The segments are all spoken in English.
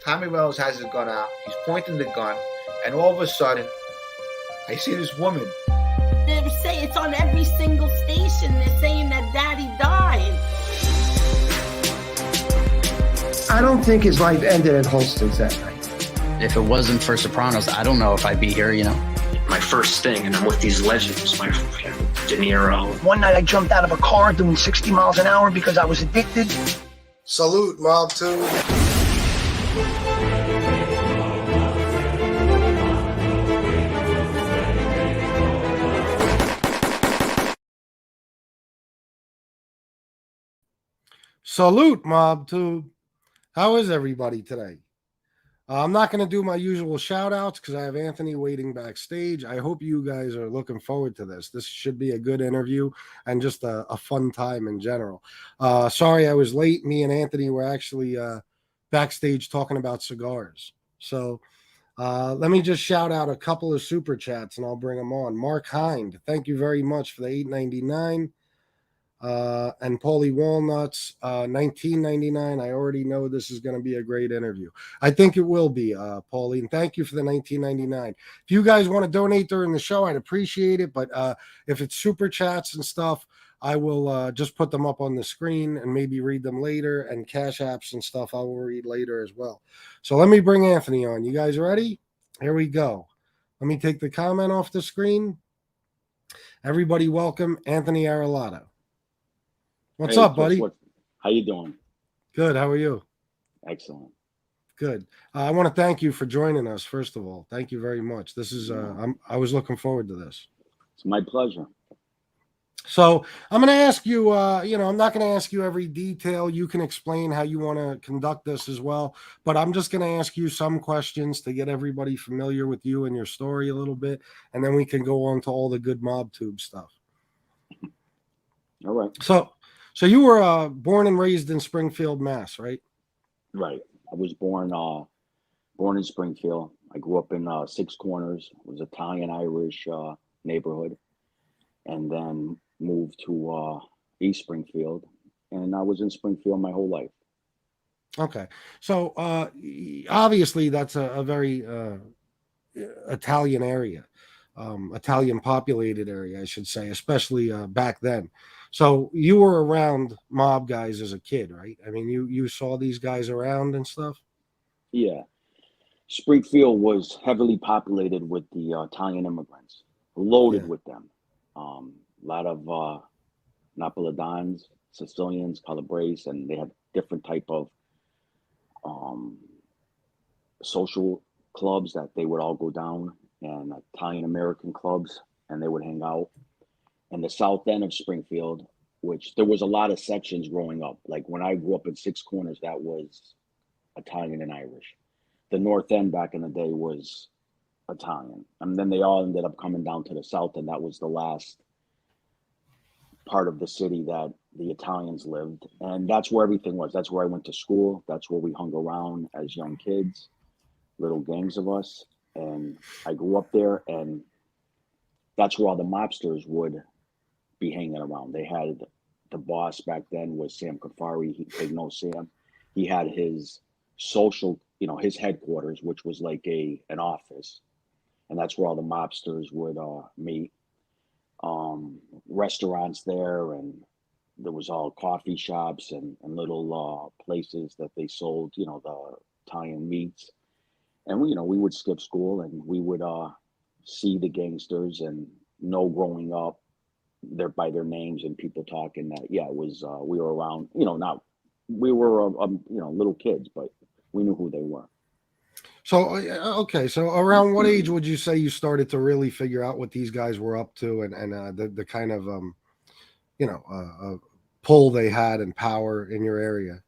Tommy Reynolds has his gun out. He's pointing the gun, and all of a sudden, I see this woman. They say it's on every single station. They're saying that Daddy died. I don't think his life ended at Holston's that night. If it wasn't for Sopranos, I don't know if I'd be here, My first thing, and I'm with these legends, my De Niro. One night I jumped out of a car doing 60 miles an hour because I was addicted. Salute, Mob 2. Salute, Mob Tube. How is everybody today? I'm not going to do my usual shout outs because I have Anthony waiting backstage. I hope you guys are looking forward to this. This should be a good interview and just a fun time in general. Sorry I was late. Me and Anthony were actually backstage talking about cigars. So let me just shout out a couple of super chats and I'll bring them on. Mark Hind, thank you very much for the $8.99. And Paulie Walnuts, $19.99. I already know this is going to be a great interview. I think it will be, Paulie. And thank you for the $19.99. If you guys want to donate during the show, I'd appreciate it. But if it's super chats and stuff, I will just put them up on the screen and maybe read them later. And cash apps and stuff I will read later as well. So let me bring Anthony on. You guys ready? Here we go. Let me take the comment off the screen. Everybody welcome Anthony Arilotta. What's up, buddy? How you doing? Good. How are you? Excellent. Good. I want to thank you for joining us. First of all, thank you very much. This is I was looking forward to this. It's my pleasure. So I'm going to ask you. I'm not going to ask you every detail. You can explain how you want to conduct this as well. But I'm just going to ask you some questions to get everybody familiar with you and your story a little bit, and then we can go on to all the good Mob Tube stuff. All right. So you were born and raised in Springfield, Mass, right? Right. I was born in Springfield. I grew up in Six Corners. It was Italian-Irish neighborhood. And then moved to East Springfield. And I was in Springfield my whole life. Okay. So obviously that's a very Italian area, Italian populated area, I should say, especially back then. So you were around mob guys as a kid, right? I mean, you saw these guys around and stuff? Yeah. Springfield was heavily populated with the Italian immigrants, loaded with them. A lot of Napolitans, Sicilians, Calabrese, and they had different type of social clubs that they would all go down, and Italian American clubs, and they would hang out. And the south end of Springfield, which there was a lot of sections growing up. Like when I grew up in Six Corners, that was Italian and Irish. The north end back in the day was Italian. And then they all ended up coming down to the south, and that was the last part of the city that the Italians lived. And that's where everything was. That's where I went to school. That's where we hung around as young kids, little gangs of us. And I grew up there, and that's where all the mobsters would be hanging around. They had the boss back then was Sam Kafari. They know Sam. He had his social, his headquarters, which was like an office, and that's where all the mobsters would meet. Restaurants there, and there was all coffee shops and little places that they sold, the Italian meats. And we would skip school, and we would see the gangsters and know growing up by their names and people talking that it was we were around, not we were little kids, but we knew who they were. So okay, so around what age would you say you started to really figure out what these guys were up to, and the kind of pull they had and power in your area?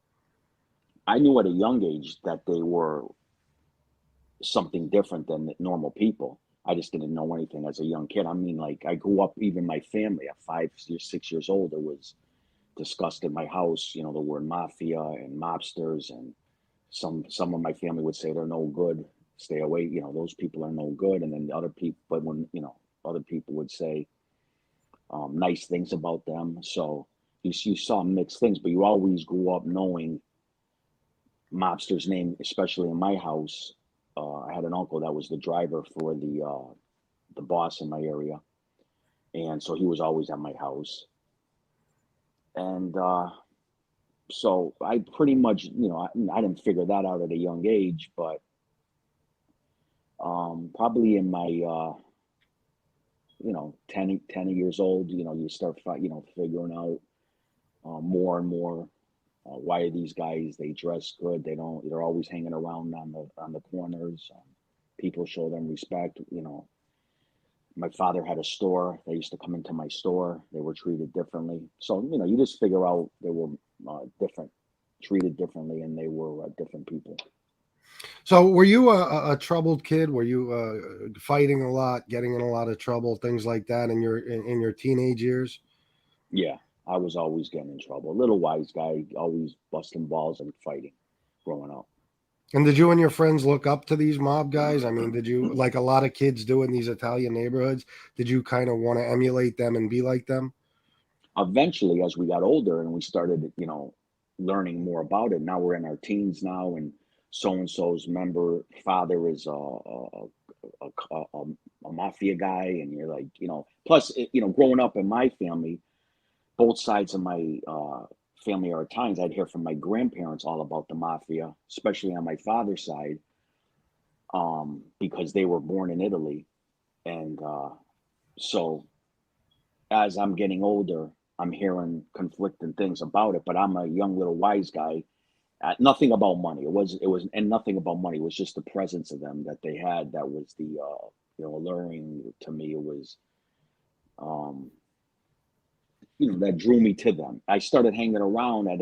I knew at a young age that they were something different than normal people. I just didn't know anything as a young kid. I mean, like, I grew up, even my family at 5 or 6 years old, it was discussed in my house, the word mafia and mobsters, and some of my family would say they're no good, stay away, those people are no good. And then the other people, but when, other people would say nice things about them. So you saw mixed things, but you always grew up knowing mobster's name, especially in my house. I had an uncle that was the driver for the boss in my area, and so he was always at my house. And so I pretty much, I didn't figure that out at a young age, but probably in my 10 years old, you start figuring out more and more. Why are these guys? They dress good. They're always hanging around on the corners. People show them respect. My father had a store. They used to come into my store. They were treated differently. So you just figure out they were different, treated differently, and they were different people. So were you a troubled kid? Were you fighting a lot, getting in a lot of trouble, things like that in your teenage years? Yeah, I was always getting in trouble. A little wise guy, always busting balls and fighting growing up. And did you and your friends look up to these mob guys? I mean, did you, like a lot of kids do in these Italian neighborhoods, did you kind of want to emulate them and be like them? Eventually, as we got older and we started, learning more about it, now we're in our teens now, and so-and-so's father is a mafia guy, and you're like, plus, growing up in my family, both sides of my family are Italians. I'd hear from my grandparents all about the mafia, especially on my father's side, because they were born in Italy. And so as I'm getting older, I'm hearing conflicting things about it, but I'm a young little wise guy. Nothing about money. And nothing about money. It was just the presence of them that they had. That was the, alluring to me. It was, that drew me to them. I started hanging around at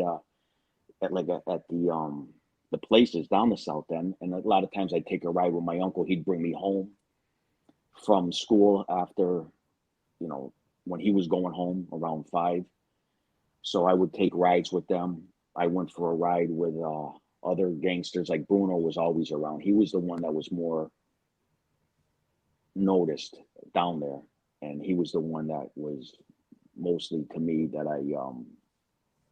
the places down the South End, and a lot of times I'd take a ride with my uncle. He'd bring me home from school after, when he was going home around 5. So I would take rides with them. I went for a ride with other gangsters. Like Bruno was always around. He was the one that was more noticed down there, and he was the one that was mostly to me that I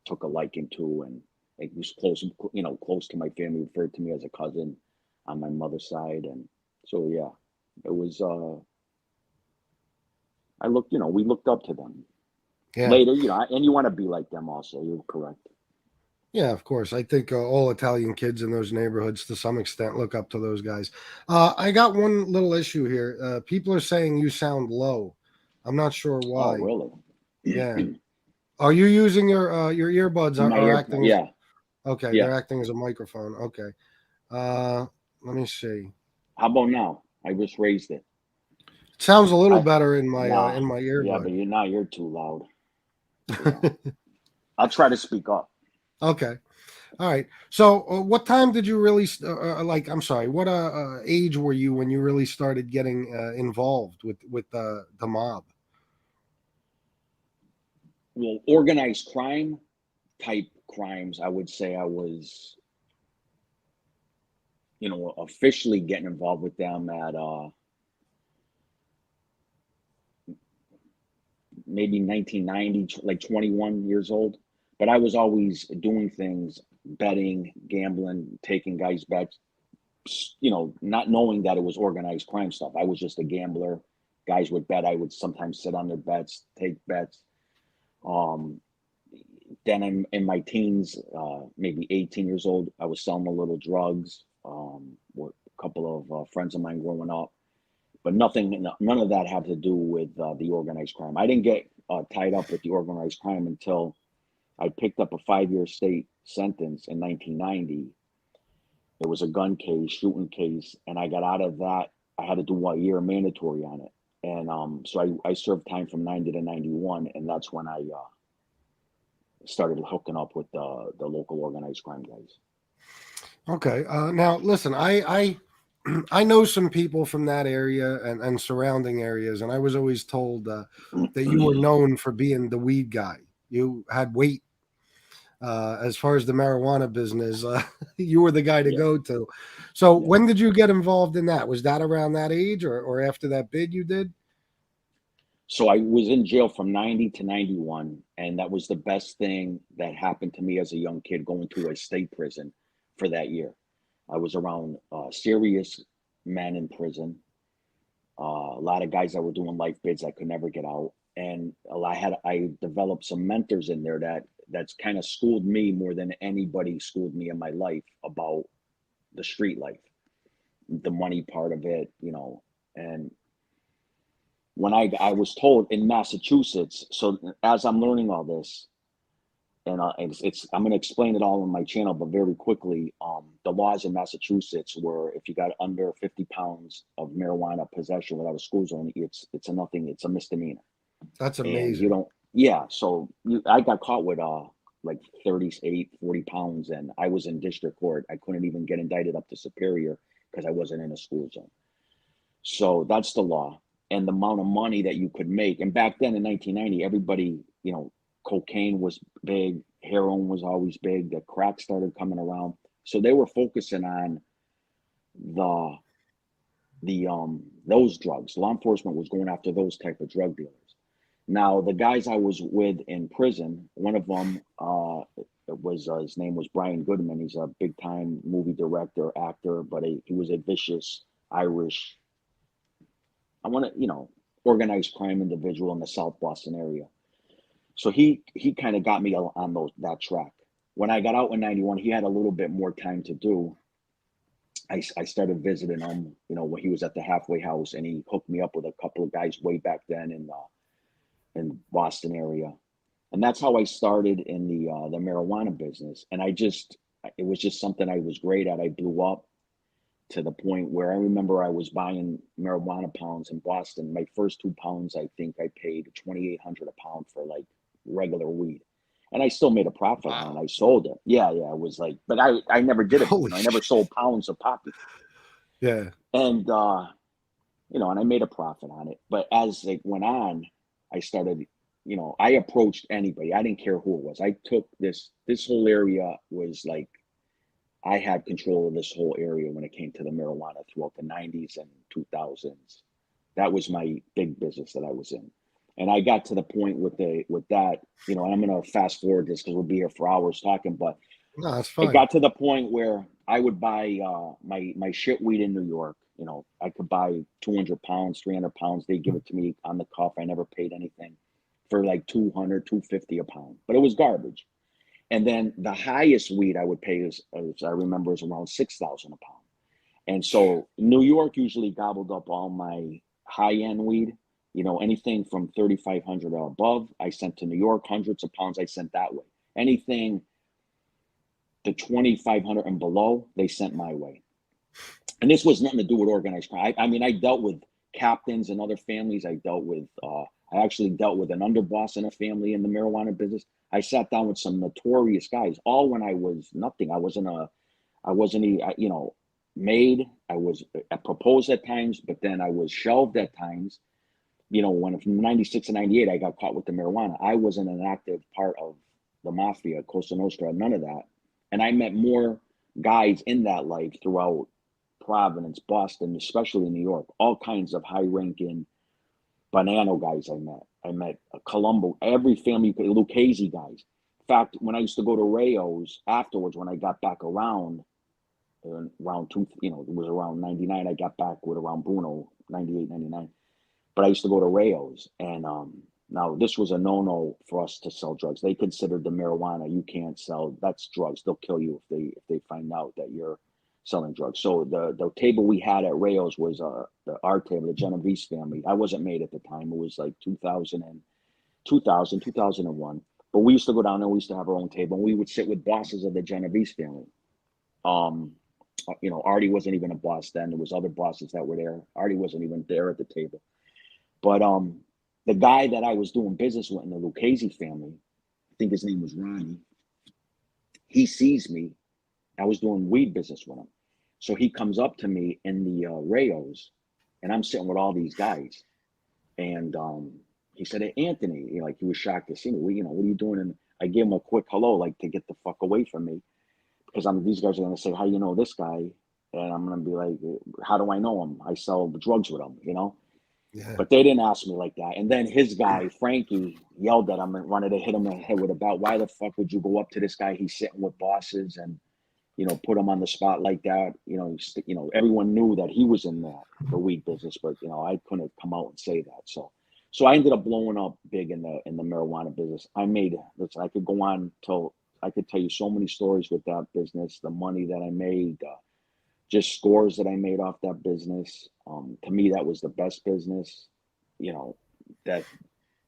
took a liking to, and it was close to my family. Referred to me as a cousin on my mother's side, and so yeah, it was. We looked up to them. Yeah. Later, and you want to be like them also. You're correct. Yeah, of course. I think all Italian kids in those neighborhoods, to some extent, look up to those guys. I got one little issue here. People are saying you sound low. I'm not sure why. Oh, really? Yeah. Are you using your earbuds? Are acting? Yeah. Okay, Yeah. they're acting as a microphone. Okay. Let me see. How about now? I just raised it. It sounds a little better in my earbud. Yeah, but you're too loud. Yeah. I'll try to speak up. Okay. All right. So, what time did you really I'm sorry. What age were you when you really started getting involved with the mob? Well, organized crime type crimes, I would say I was, officially getting involved with them at maybe 1990, like 21 years old. But I was always doing things, betting, gambling, taking guys' bets, not knowing that it was organized crime stuff. I was just a gambler. Guys would bet. I would sometimes sit on their bets, take bets. Then in my teens, maybe 18 years old, I was selling a little drugs with a couple of friends of mine growing up. But none of that had to do with the organized crime. I didn't get tied up with the organized crime until I picked up a 5-year state sentence in 1990. It was a gun case, shooting case, and I got out of that. I had to do 1 year mandatory on it. And so I served time from 90 to 91, and that's when I started hooking up with the local organized crime guys. Okay. Now, listen, I know some people from that area and surrounding areas, and I was always told that you were known for being the weed guy. You had weight. As far as the marijuana business, you were the guy to go to. So when did you get involved in that? Was that around that age or after that bid you did? So I was in jail from 90 to 91, and that was the best thing that happened to me as a young kid going to a state prison. for that year. I was around serious men in prison, a lot of guys that were doing life bids that could never get out, and I developed some mentors in there that's kind of schooled me more than anybody schooled me in my life about the street life, the money part of it, and when I was told in Massachusetts, so as I'm learning all this, and I'm going to explain it all on my channel, but very quickly, the laws in Massachusetts were if you got under 50 pounds of marijuana possession without a school zone, it's a misdemeanor. That's And amazing. you don't, yeah. So I got caught with like 38, 40 pounds, and I was in district court. I couldn't even get indicted up to Superior because I wasn't in a school zone. So that's the law. And the amount of money that you could make. And back then in 1990, everybody, cocaine was big, heroin was always big, the crack started coming around. So they were focusing on those drugs. Law enforcement was going after those type of drug dealers. Now, the guys I was with in prison, one of them his name was Brian Goodman. He's a big time movie director, actor, but he was a vicious Irish, organized crime individual in the South Boston area. So he kind of got me on that track. When I got out in 91, he had a little bit more time to do. I started visiting him, when he was at the halfway house, and he hooked me up with a couple of guys way back then in Boston area. And that's how I started in the marijuana business. And it was just something I was great at. I blew up to the point where I remember I was buying marijuana pounds in Boston. My first 2 pounds, I think I paid $2,800 a pound for like regular weed. And I still made a profit on it. I sold it. Yeah. It was like, but I never did it. I never sold pounds of poppy. Yeah. And, and I made a profit on it. But as it went on, I started, I approached anybody. I didn't care who it was. I took this whole area was like, I had control of this whole area when it came to the marijuana throughout the 90s and 2000s. That was my big business that I was in. And I got to the point with that, and I'm going to fast forward this because we'll be here for hours talking, but no, that's fine. It got to the point where I would buy my shit weed in New York. I could buy 200 pounds, 300 pounds. They give it to me on the cuff. I never paid anything for like 200, 250 a pound, but it was garbage. And then the highest weed I would pay as I remember, is around 6,000 a pound. And so New York usually gobbled up all my high-end weed. Anything from 3,500 or above, I sent to New York. Hundreds of pounds I sent that way. Anything to 2,500 and below, they sent my way. And this was nothing to do with organized crime. I dealt with captains and other families. I actually dealt with an underboss in a family in the marijuana business. I sat down with some notorious guys, all when I was nothing. I wasn't made. I proposed at times, but then I was shelved at times. When from 96 and 98, I got caught with the marijuana. I wasn't an active part of the mafia, Cosa Nostra, none of that. And I met more guys in that life throughout Providence, Boston, especially New York, all kinds of high-ranking Banano guys I met Colombo, every family, Lucchese guys. In fact, when I used to go to Rayo's afterwards, when I got back around it was around 99, I got back with around Bruno, 98, 99. But I used to go to Rayo's, and now this was a no-no for us to sell drugs. They considered the marijuana you can't sell. That's drugs. They'll kill you if they find out that you're selling drugs. So the table we had at Rayo's was our table, the Genovese family. I wasn't made at the time. It was like 2001. But we used to go down there. We used to have our own table, and we would sit with bosses of the Genovese family. Artie wasn't even a boss then. There was other bosses that were there. Artie wasn't even there at the table. But the guy that I was doing business with in the Lucchese family, I think his name was Ronnie, he sees me. I was doing weed business with him. So he comes up to me in the Rayo's, and I'm sitting with all these guys. And he said, "Hey, Anthony," he was shocked to see me. What are you doing? And I gave him a quick hello, like to get the fuck away from me. Because these guys are going to say, "How you know this guy?" And I'm going to be like, "How do I know him? I sell drugs with him, Yeah. But they didn't ask me like that. And then his guy, Frankie, yelled at him and wanted to hit him in the head with a bat. Why the fuck would you go up to this guy? He's sitting with bosses. And put him on the spot like that. Everyone knew that he was in the weed business, but I couldn't come out and say that. So I ended up blowing up big in the marijuana business. I could go on till I could tell you so many stories with that business, the money that I made, just scores that I made off that business. To me, that was the best business, that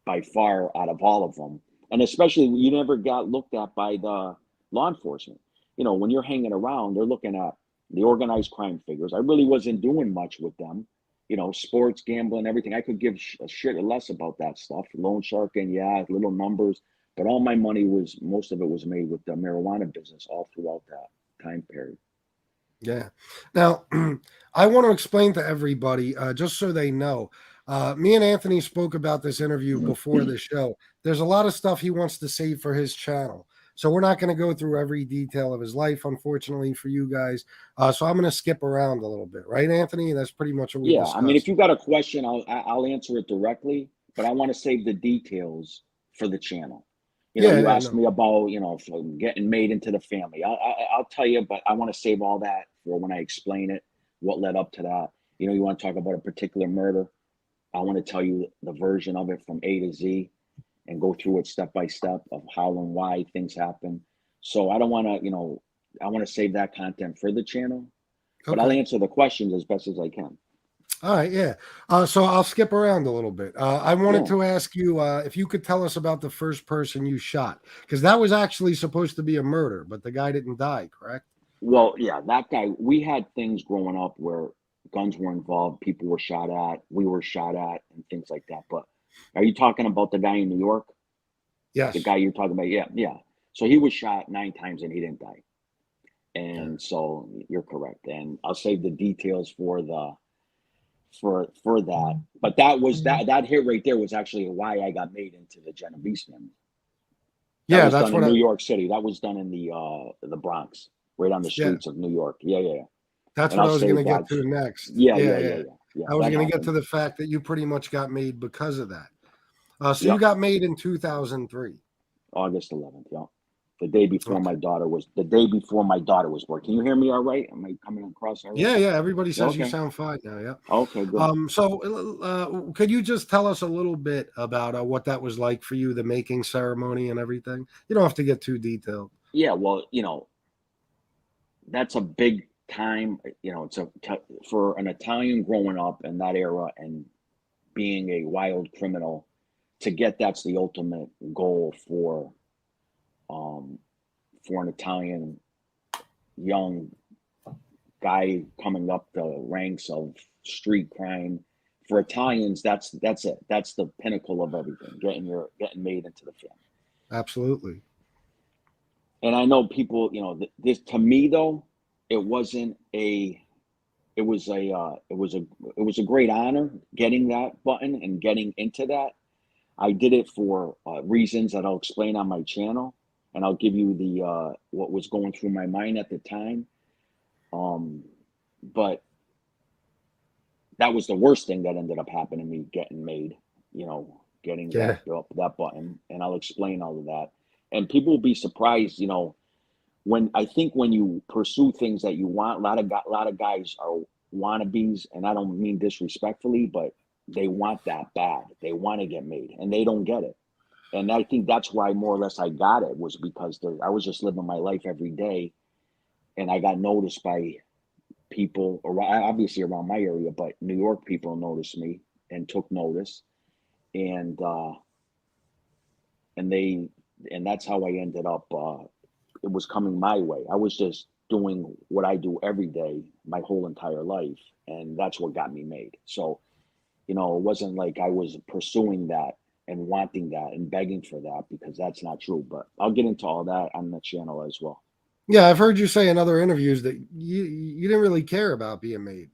by far out of all of them. And especially you never got looked at by the law enforcement. When you're hanging around, they're looking at the organized crime figures. I really wasn't doing much with them. Sports, gambling, everything. I could give a shit or less about that stuff. Loan sharking, yeah, little numbers. But all my money most of it was made with the marijuana business all throughout that time period. Yeah. Now, I want to explain to everybody, just so they know, me and Anthony spoke about this interview before the show. There's a lot of stuff he wants to save for his channel. So we're not going to go through every detail of his life, unfortunately, for you guys. So I'm going to skip around a little bit, right, Anthony? That's pretty much what we discussed. I mean, if you got a question, I'll answer it directly, but I want to save the details for the channel. You asked me about, getting made into the family. I'll tell you, but I want to save all that for when I explain it, what led up to that. You want to talk about a particular murder. I want to tell you the version of it from A to Z and go through it step by step of how and why things happen. So I don't want to, I want to save that content for the channel, but I'll answer the questions as best as I can. All right, yeah. So I'll skip around a little bit. I wanted to ask you if you could tell us about the first person you shot, because that was actually supposed to be a murder, but the guy didn't die, correct? Well, yeah, that guy, we had things growing up where guns were involved, people were shot at, we were shot at, and things like that. But are you talking about the guy in New York? Yes. The guy you're talking about? Yeah. So he was shot 9 times and he didn't die. And so you're correct. And I'll save the details for that. But that was that hit right there was actually why I got made into the Genovese family. That's done in New York City. That was done in the Bronx, right on the streets of New York. Yeah. That's what I was going to get to next. Yeah. I was going to get to the fact that you pretty much got made because of that. So you got made in 2003. August 11th, yeah. The day before my daughter was born. Can you hear me all right? Am I coming across all right? Yeah. Everybody says you sound fine now. Yeah. Okay, good. So could you just tell us a little bit about what that was like for you, the making ceremony and everything? You don't have to get too detailed. Yeah, well, that's a big time. It's for an Italian growing up in that era and being a wild criminal to get that's the ultimate goal for an Italian young guy coming up the ranks of street crime. For Italians, that's it. That's the pinnacle of everything. Getting made into the family. Absolutely. And I know people, this to me though, it was a great honor getting that button and getting into that. I did it for reasons that I'll explain on my channel, and I'll give you the what was going through my mind at the time. But that was the worst thing that ended up happening to me, getting made, getting that button, and I'll explain all of that. And people will be surprised, when you pursue things that you want. A lot of guys are wannabes, and I don't mean disrespectfully, but they want that bad. They want to get made, and they don't get it. And I think that's why more or less I got it, was because I was just living my life every day, and I got noticed by people, obviously around my area, but New York people noticed me and took notice, and that's how I ended up. It was coming my way. I was just doing what I do every day, my whole entire life, and that's what got me made. So, it wasn't like I was pursuing that and wanting that and begging for that, because that's not true. But I'll get into all that on the channel as well. Yeah, I've heard you say in other interviews that you didn't really care about being made.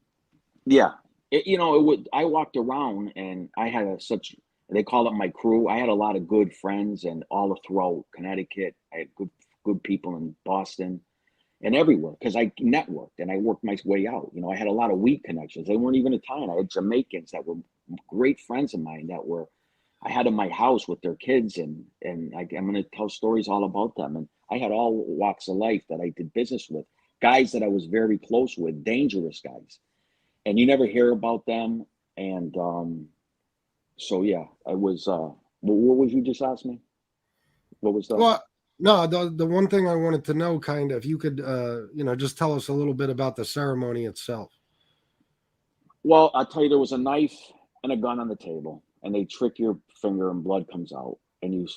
Yeah, I walked around and I had they call it my crew. I had a lot of good friends, and all throughout Connecticut, I had good people in Boston and everywhere, because I networked and I worked my way out. I had a lot of weed connections. They weren't even Italian. I had Jamaicans that were great friends of mine that I had in my house with their kids, and I'm going to tell stories all about them. And I had all walks of life that I did business with. guys that I was very close with, dangerous guys, and you never hear about them. And so yeah, I was. What was you just asked me? What was the? Well, no, the one thing I wanted to know, kind of, if you could, just tell us a little bit about the ceremony itself. Well, I'll tell you, there was a knife and a gun on the table, and they trick your finger and blood comes out, and you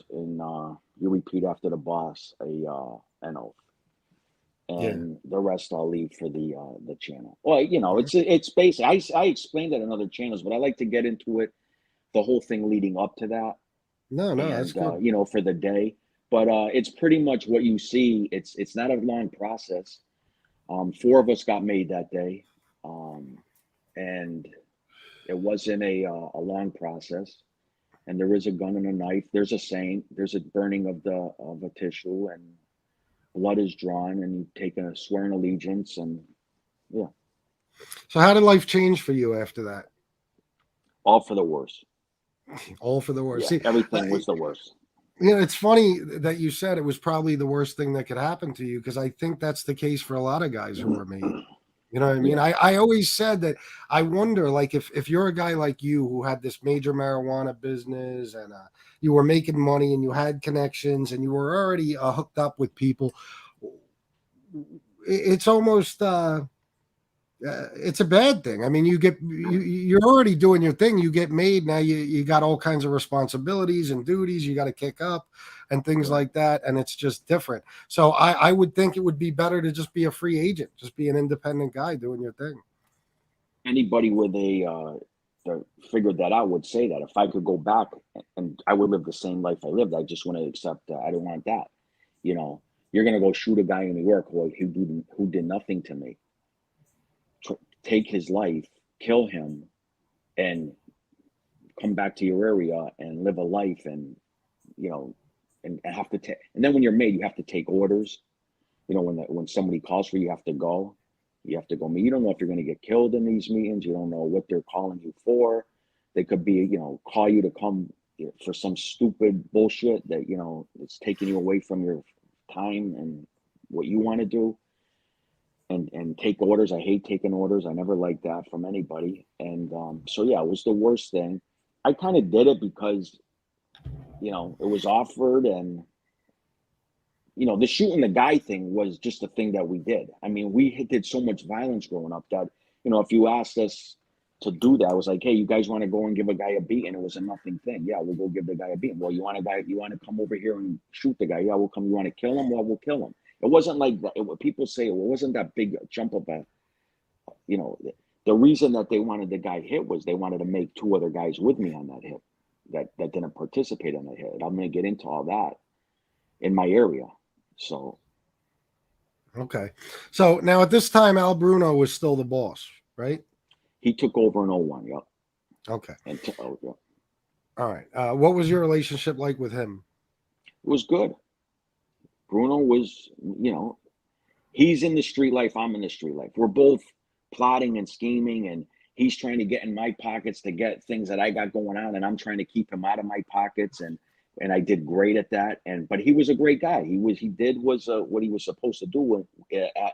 repeat after the boss an oath, and the rest I'll leave for the channel. Well, it's basic. I explained that in other channels, but I like to get into it, the whole thing leading up to that. No, that's good. For the day, but it's pretty much what you see. It's not a long process. 4 of us got made that day. And it wasn't a long process. And there is a gun and a knife. There's a saint. There's a burning of a tissue, and blood is drawn, and you take a swearing allegiance, and yeah. So how did life change for you after that? All for the worse. All for the worse. Yeah, See, everything was the worst. It's funny that you said it was probably the worst thing that could happen to you, because I think that's the case for a lot of guys who are made. You know what I mean? Yeah. I always said that I wonder, like, if you're a guy like you who had this major marijuana business, and you were making money and you had connections and you were already hooked up with people, it's almost it's a bad thing. I mean, you're already doing your thing. You get made. Now you got all kinds of responsibilities and duties you got to kick up and things like that. And it's just different. So I would think it would be better to just be a free agent, just be an independent guy doing your thing. Anybody with figured that out would say that if I could go back, and I would live the same life I lived, I just want to accept that I don't want that. You're going to go shoot a guy in New York who did nothing to me. Take his life, kill him, and come back to your area and live a life, and and have to take. And then when you're made, you have to take orders. When somebody calls for you, you have to go. You have to go. You don't know if you're going to get killed in these meetings. You don't know what they're calling you for. They could be, call you to come for some stupid bullshit that it's taking you away from your time and what you want to do. And take orders. I hate taking orders. I never liked that from anybody. And so yeah, it was the worst thing. I kind of did it because it was offered, and the shooting the guy thing was just a thing that we did. I mean, we did so much violence growing up that if you asked us to do that, I was like, hey, you guys want to go and give a guy a beat? And it was a nothing thing. Yeah, we'll go give the guy a beat. Well, you want to come over here and shoot the guy? Yeah, we'll come. You want to kill him? Well, we'll kill him. It wasn't like that. People say it wasn't that big a jump of the reason that they wanted the guy hit was they wanted to make 2 other guys with me on that hit that didn't participate in the hit. I'm going to get into all that in my area. So. Okay. So now at this time, Al Bruno was still the boss, right? He took over in 01. Yep. Okay. Yep. All right. What was your relationship like with him? It was good. Bruno was, he's in the street life. I'm in the street life. We're both plotting and scheming, and he's trying to get in my pockets to get things that I got going on, and I'm trying to keep him out of my pockets. And I did great at that. But he was a great guy. He did what he was supposed to do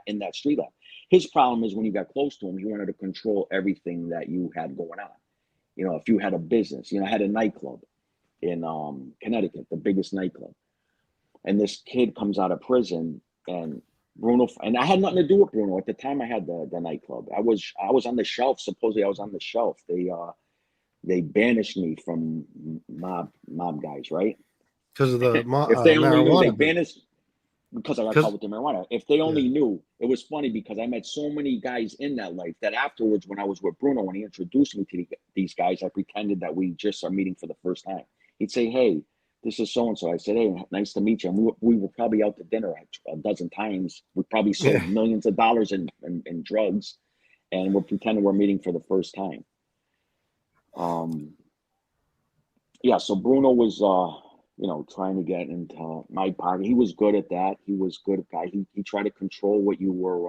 in that street life. His problem is when you got close to him, he wanted to control everything that you had going on. If you had a business, I had a nightclub in Connecticut, the biggest nightclub. And this kid comes out of prison, and Bruno, and I had nothing to do with Bruno at the time. I had the nightclub. I was on the shelf. Supposedly, I was on the shelf. They banished me from mob guys, right? Because of the if they only knew, they marijuana. banished because I got caught with the marijuana. If they only knew, it was funny because I met so many guys in that life that afterwards, when I was with Bruno, when he introduced me to these guys, I pretended that we just are meeting for the first time. He'd say, hey, this is so-and-so. I said, hey, nice to meet you. And we were probably out to dinner a dozen times. We probably sold millions of dollars in drugs, and we're pretending we're meeting for the first time. So Bruno was, trying to get into my pocket. He was good at that. He was good at guy. He tried to control what you were,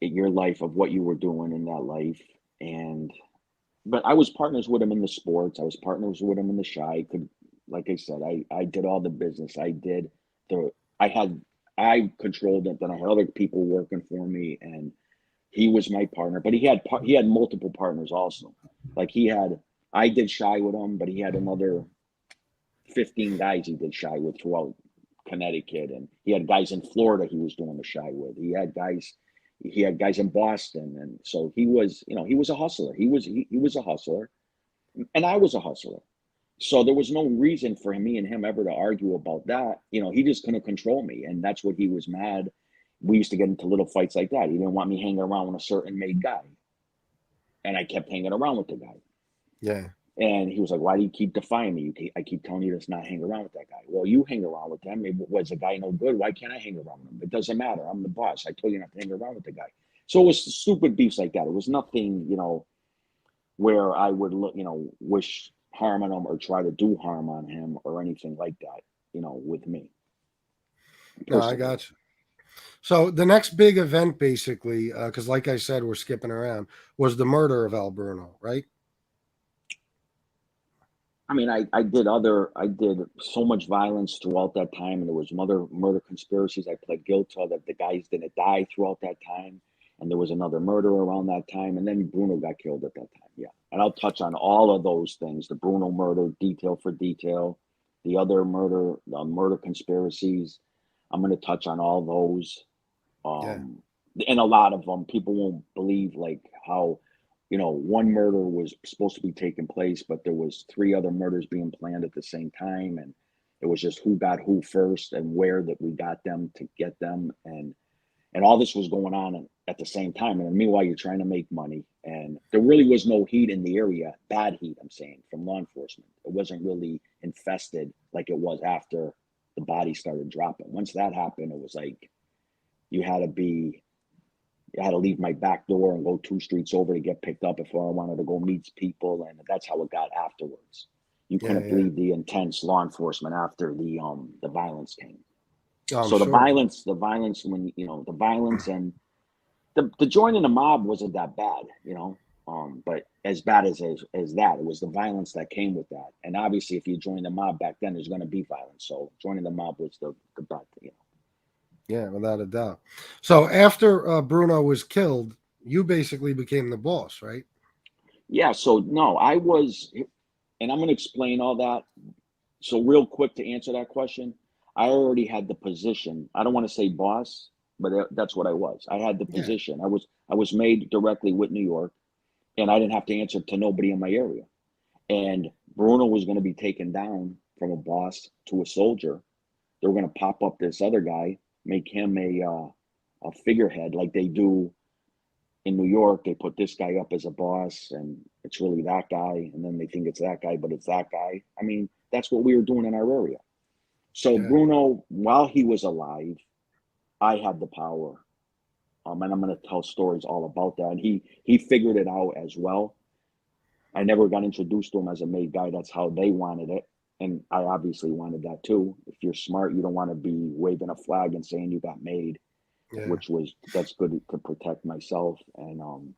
in your life, of what you were doing in that life. But I was partners with him in the sports. I was partners with him in the shy. Like I said, I did all the business. I had I controlled it. Then I had other people working for me, and he was my partner. But he had multiple partners also. Like I did shy with him, but he had another 15 guys he did shy with throughout Connecticut, and he had guys in Florida he was doing the shy with. He had guys in Boston, and so he was a hustler. He was a hustler, and I was a hustler. So there was no reason for me and him ever to argue about that. He just couldn't control me, and that's what he was mad. We used to get into little fights like that. He didn't want me hanging around with a certain made guy, and I kept hanging around with the guy. Yeah. And he was like, "Why do you keep defying me? I keep telling you to not hang around with that guy." Well, you hang around with him. Was the guy no good? Why can't I hang around with him? It doesn't matter. I'm the boss. I told you not to hang around with the guy. So it was stupid beefs like that. It was nothing, where I would wish harm on him or try to do harm on him or anything like that, with me. No, I got you. So the next big event, basically, because like I said, we're skipping around, was the murder of Al Bruno, right? I mean, I did so much violence throughout that time, and there was murder conspiracies. I pled guilty that the guys didn't die throughout that time, and there was another murder around that time, and then Bruno got killed at that time. Yeah, and I'll touch on all of those things: the Bruno murder, detail for detail, the other murder conspiracies. I'm going to touch on all those, and a lot of them people won't believe, like how. One murder was supposed to be taking place, but there was 3 other murders being planned at the same time. And it was just who got who first and where that we got them to get them. And all this was going on at the same time. And meanwhile, you're trying to make money. And there really was no heat in the area, bad heat, I'm saying, from law enforcement. It wasn't really infested like it was after the body started dropping. Once that happened, it was like you had to leave my back door and go 2 streets over to get picked up if I wanted to go meet people, and that's how it got afterwards. You couldn't believe the intense law enforcement after the violence came. So the violence when the violence and the joining the mob wasn't that bad, but as bad as that, it was the violence that came with that. And obviously, if you join the mob back then, there's going to be violence. So joining the mob was the bad thing. Yeah, without a doubt. So after Bruno was killed, you basically became the boss, right? Yeah. So no, I was, and I'm going to explain all that. So real quick to answer that question, I already had the position. I don't want to say boss, but that's what I was. I had the position. I was made directly with New York, and I didn't have to answer to nobody in my area. And Bruno was going to be taken down from a boss to a soldier. They were going to pop up this other guy, make him a figurehead like they do in New York. They put this guy up as a boss, and it's really that guy, and then they think it's that guy, but it's that guy. I mean, that's what we were doing in our area. So Bruno, while he was alive, I had the power, and I'm going to tell stories all about that. And he figured it out as well. I never got introduced to him as a made guy. That's how they wanted it. And I obviously wanted that too. If you're smart, you don't want to be waving a flag and saying you got made, that's good to protect myself. And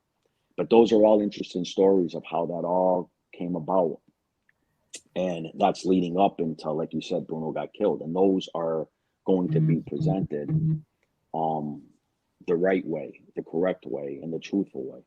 but those are all interesting stories of how that all came about. And that's leading up until, like you said, Bruno got killed. And those are going to be presented the right way, the correct way, and the truthful way.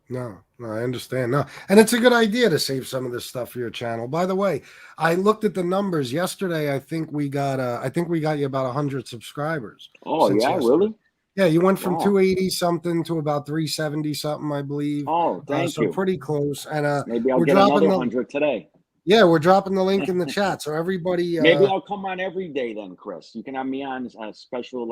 No, I understand. No, and it's a good idea to save some of this stuff for your channel. By the way, I looked at the numbers yesterday. I think we got you about 100 subscribers. Oh yeah, yesterday. really? Yeah, you went from 280 something to about 370 something, I believe. Oh, thank you. So pretty close. And maybe I'll get another 100 today. Yeah, we're dropping the link in the chat, so everybody. Maybe I'll come on every day then, Chris. You can have me on a special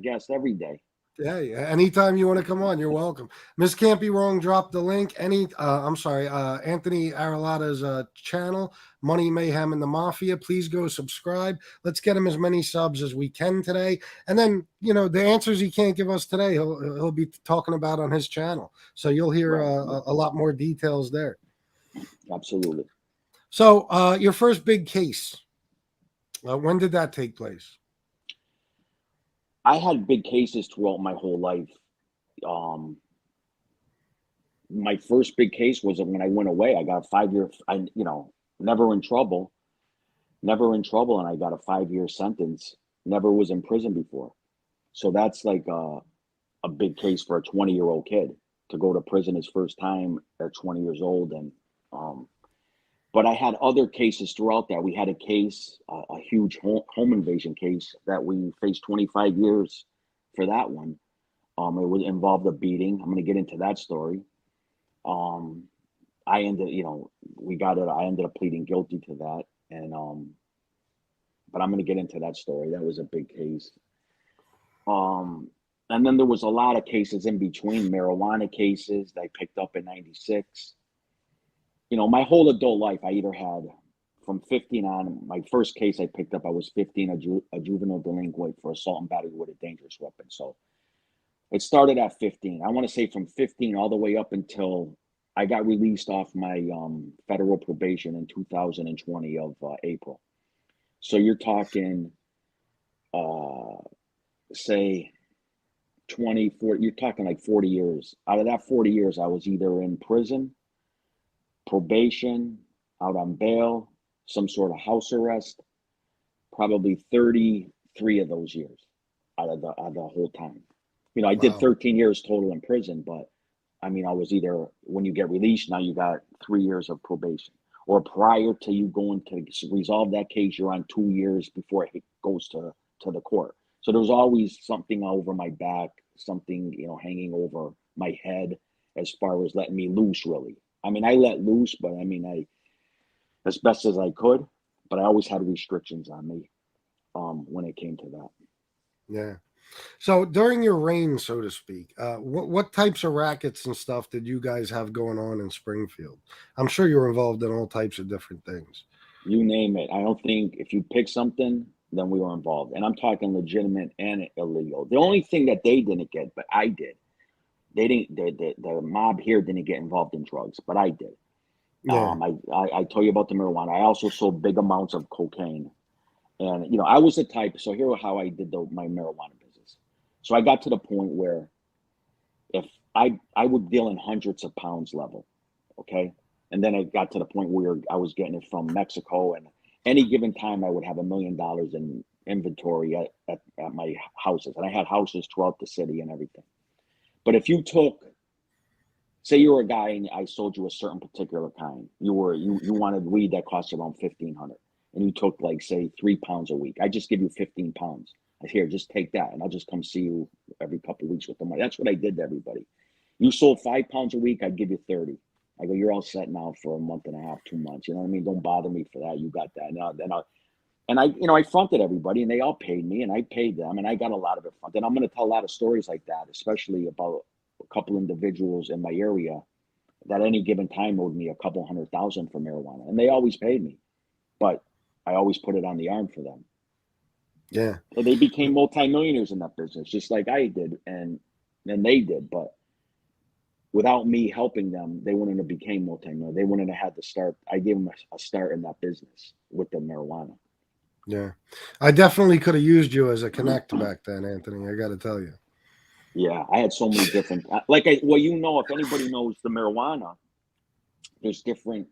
guest every day. Yeah. Anytime you want to come on, you're welcome. Miss Can't Be Wrong dropped the link. Anthony Arilotta's channel, Money Mayhem and the Mafia. Please go subscribe. Let's get him as many subs as we can today. And then, the answers he can't give us today, he'll be talking about on his channel. So you'll hear a lot more details there. Absolutely. So your first big case, when did that take place? I had big cases throughout my whole life. My first big case was when I went away. I got a 5-year, never in trouble, and I got a 5-year sentence never was in prison before. So that's like a big case for a 20-year-old kid to go to prison his first time at 20 years old. And but I had other cases throughout that. We had a case, a huge home invasion case that we faced 25 years for that one. It would involve a beating. I'm going to get into that story. I ended, we got it. I ended up pleading guilty to that. And, but I'm going to get into that story. That was a big case. And then there was a lot of cases in between, marijuana cases that I picked up in 96. My whole adult life, I either had from 15 on, my first case I picked up, I was 15, a juvenile delinquent for assault and battery with a dangerous weapon. So it started at 15. I want to say from 15 all the way up until I got released off my federal probation in 2020 of April. So you're talking, say 20, 40, you're talking like 40 years. Out of that 40 years, I was either in prison, probation, out on bail, some sort of house arrest, probably 33 of those years out of the whole time. I did 13 years total in prison, but I was either, when you get released, now you got 3 years of probation, or prior to you going to resolve that case, you're on 2 years before it goes to the court. So there was always something over my back, something, hanging over my head as far as letting me loose, really. I let loose, but I as best as I could, but I always had restrictions on me when it came to that. Yeah. So during your reign, so to speak, what types of rackets and stuff did you guys have going on in Springfield? I'm sure you were involved in all types of different things. You name it. I don't think if you pick something, then we were involved. And I'm talking legitimate and illegal. The only thing that they didn't get, but I did, they didn't, the mob here didn't get involved in drugs, but I did. Yeah. I told you about the marijuana. I also sold big amounts of cocaine. And, I was the type, so here's how I did my marijuana business. So I got to the point where if I would deal in hundreds of pounds level, okay? And then it got to the point where I was getting it from Mexico, and any given time I would have $1 million in inventory at my houses. And I had houses throughout the city and everything. But if you took, say you were a guy and I sold you a certain particular kind, you wanted weed that cost around $1,500, and you took like, say, 3 pounds a week. I just give you 15 pounds. I said, here, just take that, and I'll just come see you every couple of weeks with the money. That's what I did to everybody. You sold 5 pounds a week, I'd give you 30. I go, you're all set now for a month and a half, 2 months. You know what I mean? Don't bother me for that. You got that. I fronted everybody, and they all paid me, and I paid them, and I got a lot of it fronted. And I'm going to tell a lot of stories like that, especially about a couple individuals in my area that any given time owed me a couple $100,000 for marijuana, and they always paid me, but I always put it on the arm for them. Yeah. So they became multimillionaires in that business, just like I did, and they did. But without me helping them, they wouldn't have became multimillionaires. They wouldn't have had to start. I gave them a start in that business with the marijuana. Yeah. I definitely could have used you as a connect back then, Anthony. I got to tell you. Yeah, I had so many different, if anybody knows the marijuana, there's different,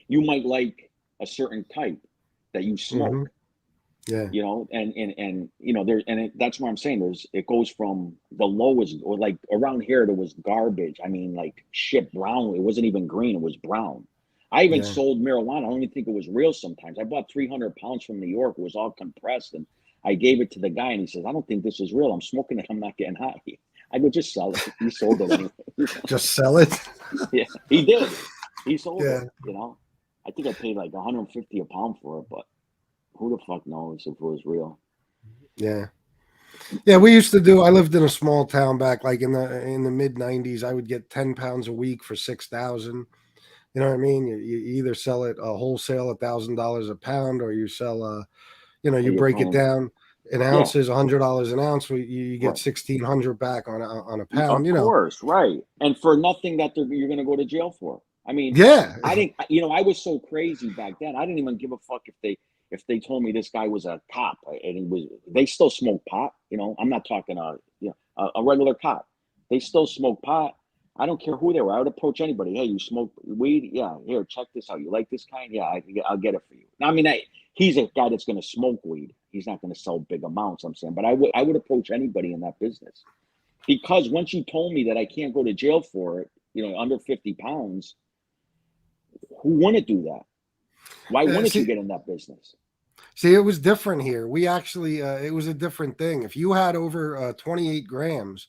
you might like a certain type that you smoke. Mm-hmm. Yeah. That's what I'm saying. It goes from the lowest, or like around here, there was garbage. Like shit brown. It wasn't even green. It was brown. I even sold marijuana. I don't even think it was real sometimes. I bought 300 pounds from New York. It was all compressed, and I gave it to the guy, and he says, I don't think this is real. I'm smoking it. I'm not getting high. I go, just sell it. He sold it anyway. Just sell it? Yeah, he did. He sold it, I think I paid like $150 a pound for it, but who the fuck knows if it was real? Yeah. Yeah, we used to do, I lived in a small town back like in the mid 90s. I would get 10 pounds a week for 6,000. You know what I mean? You either sell it wholesale $1,000 a pound, or you sell you break it down in ounces, $100 an ounce. You get 1,600 back on a pound. Of course, right? And for nothing that you're going to go to jail for. I mean, yeah. I didn't. I was so crazy back then. I didn't even give a fuck if they told me this guy was a cop and they still smoke pot. I'm not talking a regular cop. They still smoke pot. I don't care who they were. I would approach anybody. Hey, you smoke weed? Yeah. Here, check this out. You like this kind? Yeah, I'll get it for you. Now, he's a guy that's going to smoke weed. he's not going to sell big amounts. I'm saying, but I would approach anybody in that business, because once you told me that I can't go to jail for it, under 50 pounds, who wouldn't do that? Why wouldn't you get in that business? See, it was different here. We actually, it was a different thing. If you had over 28 grams,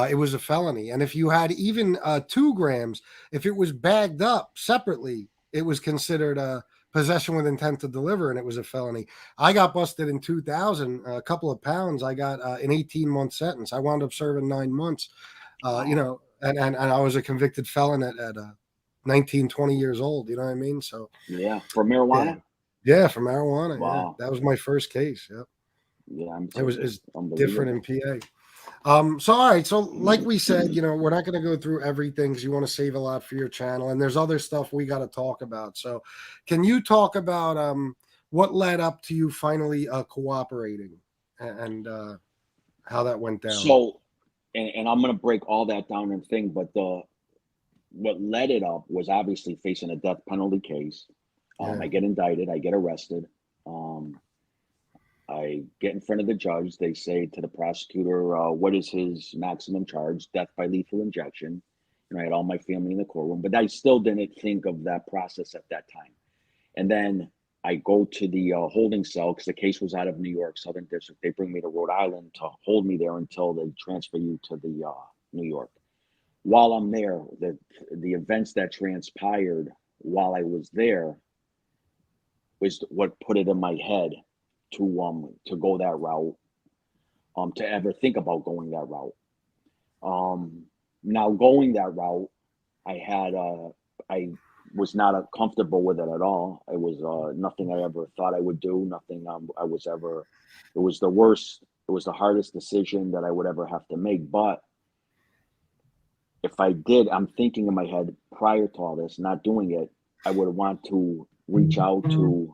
it was a felony. And if you had even 2 grams, if it was bagged up separately, it was considered possession with intent to deliver, and it was a felony. I got busted in 2000, a couple of pounds. I got an 18-month sentence. I wound up serving 9 months, and I was a convicted felon at 19, 20 years old. You know what I mean? So yeah, for marijuana. Yeah, for marijuana. Wow. Yeah, that was my first case. Yeah, yeah, it was different in PA. So all right, so like we said, we're not going to go through everything because you want to save a lot for your channel, and there's other stuff we got to talk about. So, can you talk about what led up to you finally cooperating and how that went down? So, and I'm going to break all that down and thing, but what led it up was obviously facing a death penalty case. I get indicted, I get arrested. I get in front of the judge. They say to the prosecutor, what is his maximum charge? Death by lethal injection. And I had all my family in the courtroom, but I still didn't think of that process at that time. And then I go to the holding cell because the case was out of New York, Southern District. They bring me to Rhode Island to hold me there until they transfer you to the New York. While I'm there, the events that transpired while I was there was what put it in my head to go that route, to ever think about going that route. Now going that route, I was not comfortable with it at all. It was nothing I ever thought I would do. Nothing it was the worst. It was the hardest decision that I would ever have to make. But if I did, I'm thinking in my head prior to all this, not doing it, I would want to reach out to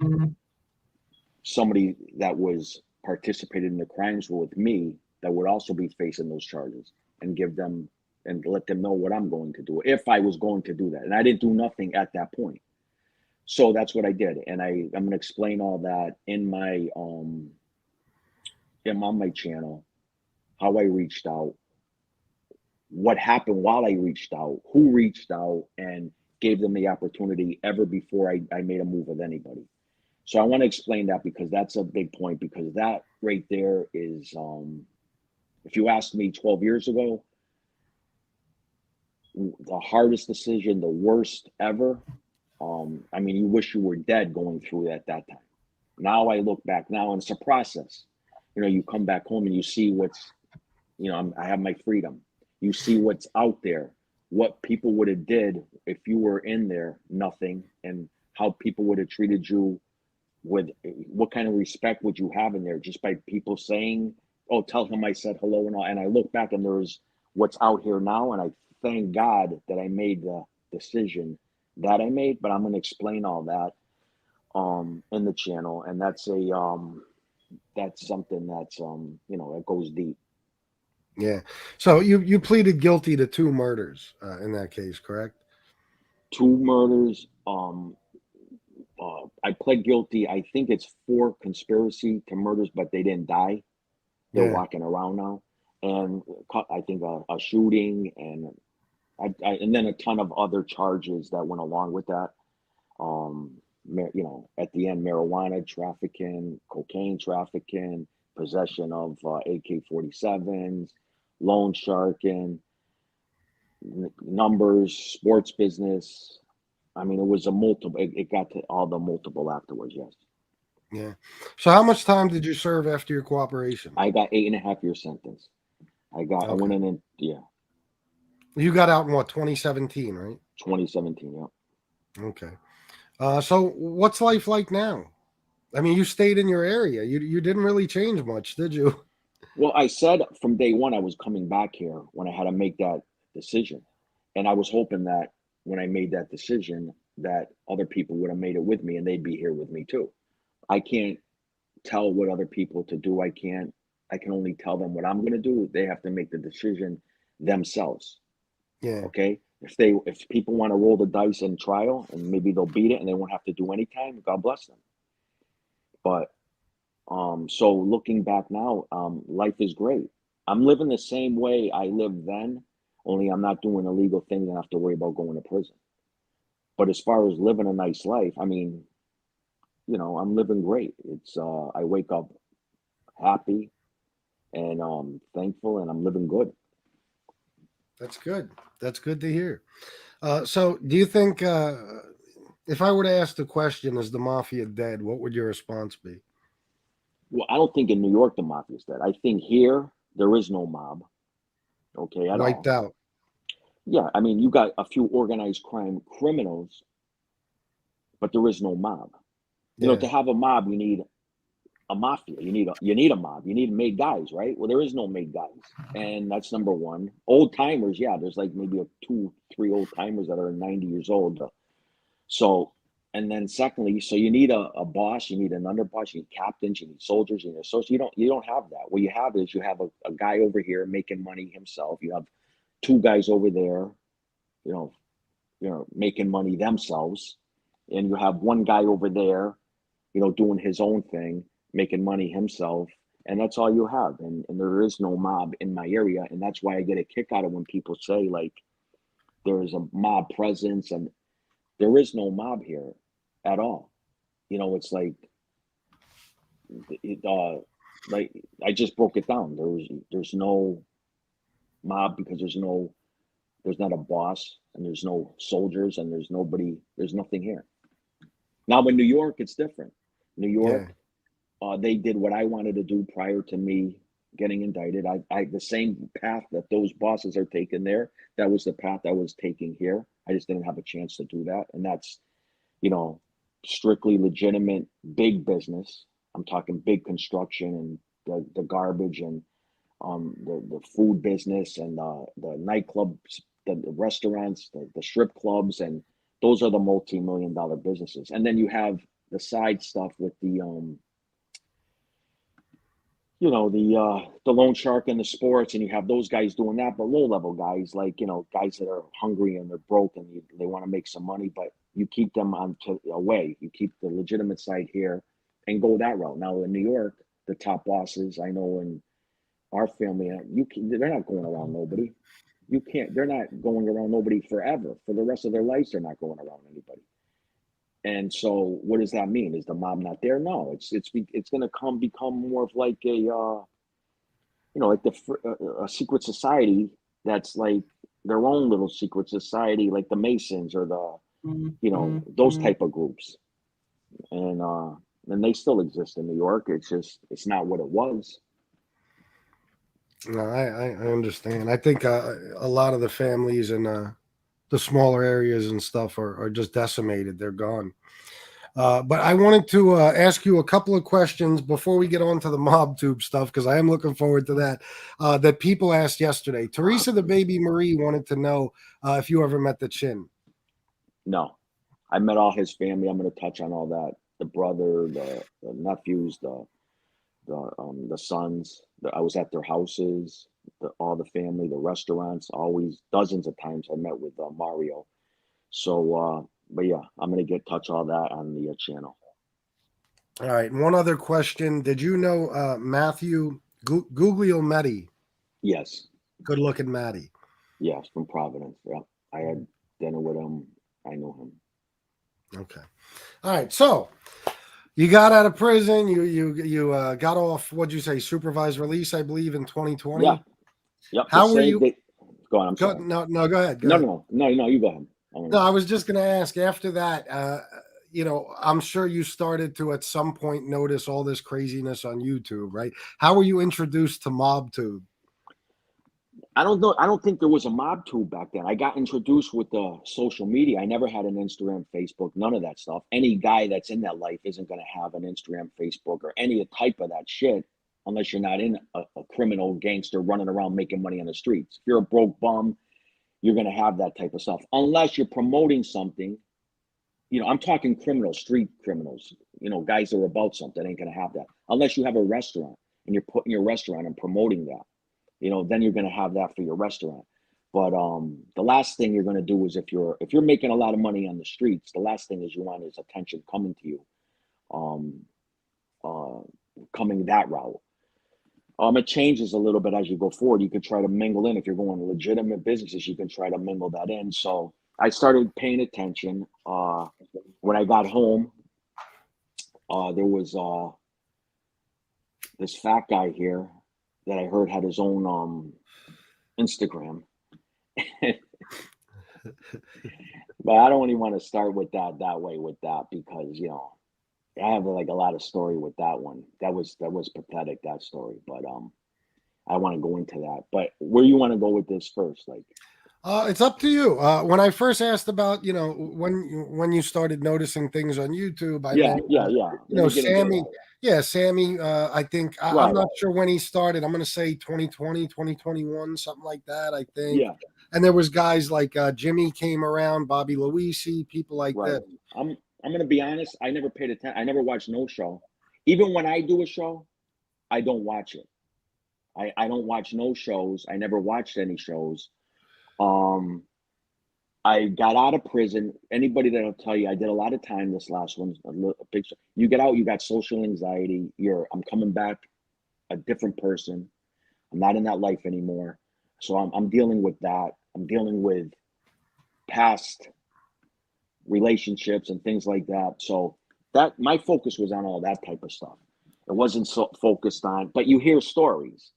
somebody that was participated in the crimes with me that would also be facing those charges, and give them and let them know what I'm going to do if I was going to do that. And I didn't do nothing at that point. So that's what I did. And I'm going to explain all that in my on my channel, how I reached out, what happened while I reached out, who reached out and gave them the opportunity ever before I made a move with anybody. So I want to explain that because that's a big point, because that right there is, if you asked me 12 years ago, the hardest decision, the worst ever. I mean, you wish you were dead going through it at that time. Now I look back now and it's a process. You come back home and you see what's, I have my freedom. You see what's out there, what people would have did if you were in there, nothing, and how people would have treated you. With what kind of respect would you have in there just by people saying, oh, tell him I said hello and all. And I look back and there's what's out here now. And I thank God that I made the decision that I made, but I'm going to explain all that in the channel. And that's that's something that's, it goes deep. Yeah. So you pleaded guilty to 2 murders in that case, correct? 2 murders. I pled guilty. I think it's 4 conspiracy to murders, but they didn't die. They're walking around now. And I think a shooting and and then a ton of other charges that went along with that. At the end, marijuana trafficking, cocaine trafficking, possession of AK-47s, loan sharking, numbers, sports business. I mean, it was a multiple. It got to all the multiple afterwards. Yes. Yeah. So, how much time did you serve after your cooperation? I got 8.5 year sentence. I went in and You got out in what, 2017, right? 2017. Yeah. Okay. So, what's life like now? I mean, you stayed in your area. You didn't really change much, did you? Well, I said from day one I was coming back here when I had to make that decision, and I was hoping that when I made that decision that other people would have made it with me and they'd be here with me too. I can't tell what other people to do. I can only tell them what I'm going to do. They have to make the decision themselves. Yeah. Okay. If people want to roll the dice in trial and maybe they'll beat it and they won't have to do any time, God bless them. But So looking back now, life is great. I'm living the same way I lived then, only I'm not doing illegal things and have to worry about going to prison. But as far as living a nice life, I mean, I'm living great. It's I wake up happy and thankful, and I'm living good. That's good. That's good to hear. So, do you think if I were to ask the question, "Is the mafia dead?" What would your response be? Well, I don't think in New York the mafia's dead. I think here there is no mob, okay, at Wiped all. out. Yeah, I mean, you got a few organized crime criminals, but there is no mob. To Yeah. have a mob, you need a mafia. You need a mob. You need made guys, right? Well, there is no made guys, and that's number one. Old timers, yeah, there's like maybe two, three old timers that are 90 years old. So, and then secondly, so you need a boss, you need an underboss, you need captains, you need soldiers, you need associates. You don't have that. What you have is you have a guy over here making money himself. You have two guys over there, you know, making money themselves, and you have one guy over there, doing his own thing, making money himself, and that's all you have. And there is no mob in my area, and that's why I get a kick out of when people say like there's a mob presence, and there is no mob here at all. It's like I just broke it down. There's no mob because there's not a boss, and there's no soldiers, and there's nothing here. Now in New York, it's different. New Yeah. York, they did what I wanted to do prior to me getting indicted. I the same path that those bosses are taking there. That was the path I was taking here. I just didn't have a chance to do that, and that's you know strictly legitimate big business. I'm talking big construction and the garbage and the food business and the nightclubs, the restaurants, the strip clubs, and those are the multi-million-dollar businesses. And then you have the side stuff with the loan shark and the sports, and you have those guys doing that, but low level guys like guys that are hungry and they're broke and they want to make some money, but you keep them away. You keep the legitimate side here and go that route. Now in New York, the top bosses I know in our family, they're not going around nobody. You can't. They're not going around nobody forever. For the rest of their lives, they're not going around anybody. And so, what does that mean? Is the mob not there? No, it's going to become more of like a secret society that's like their own little secret society, like the Masons or those type of groups. And they still exist in New York. It's not what it was. No, I understand. I think a lot of the families in the smaller areas and stuff are just decimated. They're gone. But I wanted to ask you a couple of questions before we get on to the mob tube stuff, because I am looking forward to that. That people asked yesterday. Teresa the baby Marie wanted to know if you ever met the Chin. No, I met all his family. I'm going to touch on all that. The brother, the nephews, the sons. I was at their houses. All the family, the restaurants. Always dozens of times I met with Mario. So, but yeah, I'm going to touch all that on the channel. All right. And one other question. Did you know Matthew Guglielmetti? Yes. Good looking Matty. Yes, from Providence. Yeah. I had dinner with him. I know him. Okay. All right. So you got out of prison. You got off, what'd you say, supervised release, I believe, in 2020? Yeah. Yep. How were you? Go on. I'm sorry. No, go ahead. No, you go ahead. No, I was just going to ask after that, I'm sure you started to at some point notice all this craziness on YouTube, right? How were you introduced to MobTube? I don't know. I don't think there was a MobTube back then. I got introduced with the social media. I never had an Instagram, Facebook, none of that stuff. Any guy that's in that life isn't going to have an Instagram, Facebook, or any type of that shit unless you're not in a criminal gangster running around making money on the streets. If you're a broke bum, you're going to have that type of stuff. Unless you're promoting something, I'm talking street criminals, guys that are about something ain't going to have that. Unless you have a restaurant and you're putting your restaurant and promoting that, then you're going to have that for your restaurant. But the last thing you're going to do is if you're making a lot of money on the streets, the last thing is you want is attention coming to you. coming that route. It changes a little bit as you go forward. You can try to mingle in. If you're going legitimate businesses, you can try to mingle that in. So I started paying attention. When I got home, there was this fat guy here that I heard had his own Instagram. But I don't even want to start with that way with that, because I have like a lot of story with that one. That was pathetic, that story. But I want to go into that. But where you want to go with this first? Like, it's up to you. When I first asked about, when you started noticing things on YouTube, I yeah. Sammy. Yeah, Sammy. I think I'm not sure when he started. I'm going to say 2020, 2021, something like that. I think. Yeah. And there was guys like Jimmy came around, Bobby Luisi, people like that. I'm going to be honest. I never paid attention. I never watched no show. Even when I do a show, I don't watch it. I don't watch no shows. I never watched any shows. I got out of prison. Anybody that'll tell you, I did a lot of time this last one. You get out, you got social anxiety. I'm coming back a different person. I'm not in that life anymore. So I'm dealing with that. I'm dealing with past relationships and things like that. So that my focus was on all that type of stuff. It wasn't so focused on, but you hear stories,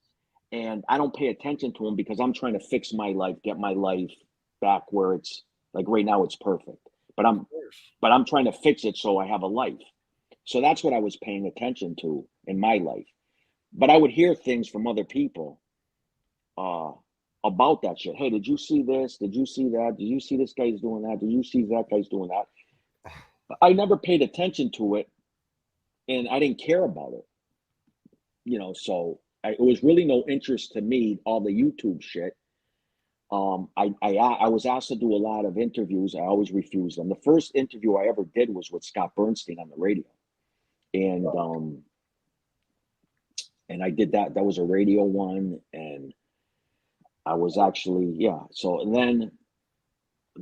and I don't pay attention to them because I'm trying to fix my life, get my life back where it's like right now it's perfect. But I'm trying to fix it so I have a life. So that's what I was paying attention to in my life. But I would hear things from other people about that shit. Hey, did you see this? Did you see that? Did you see this guy's doing that? Did you see that guy's doing that? But I never paid attention to it, and I didn't care about it. So it was really no interest to me, all the YouTube shit. I was asked to do a lot of interviews. I always refused them. The first interview I ever did was with Scott Bernstein on the radio. And I did that. That was a radio one, and I was actually, So and then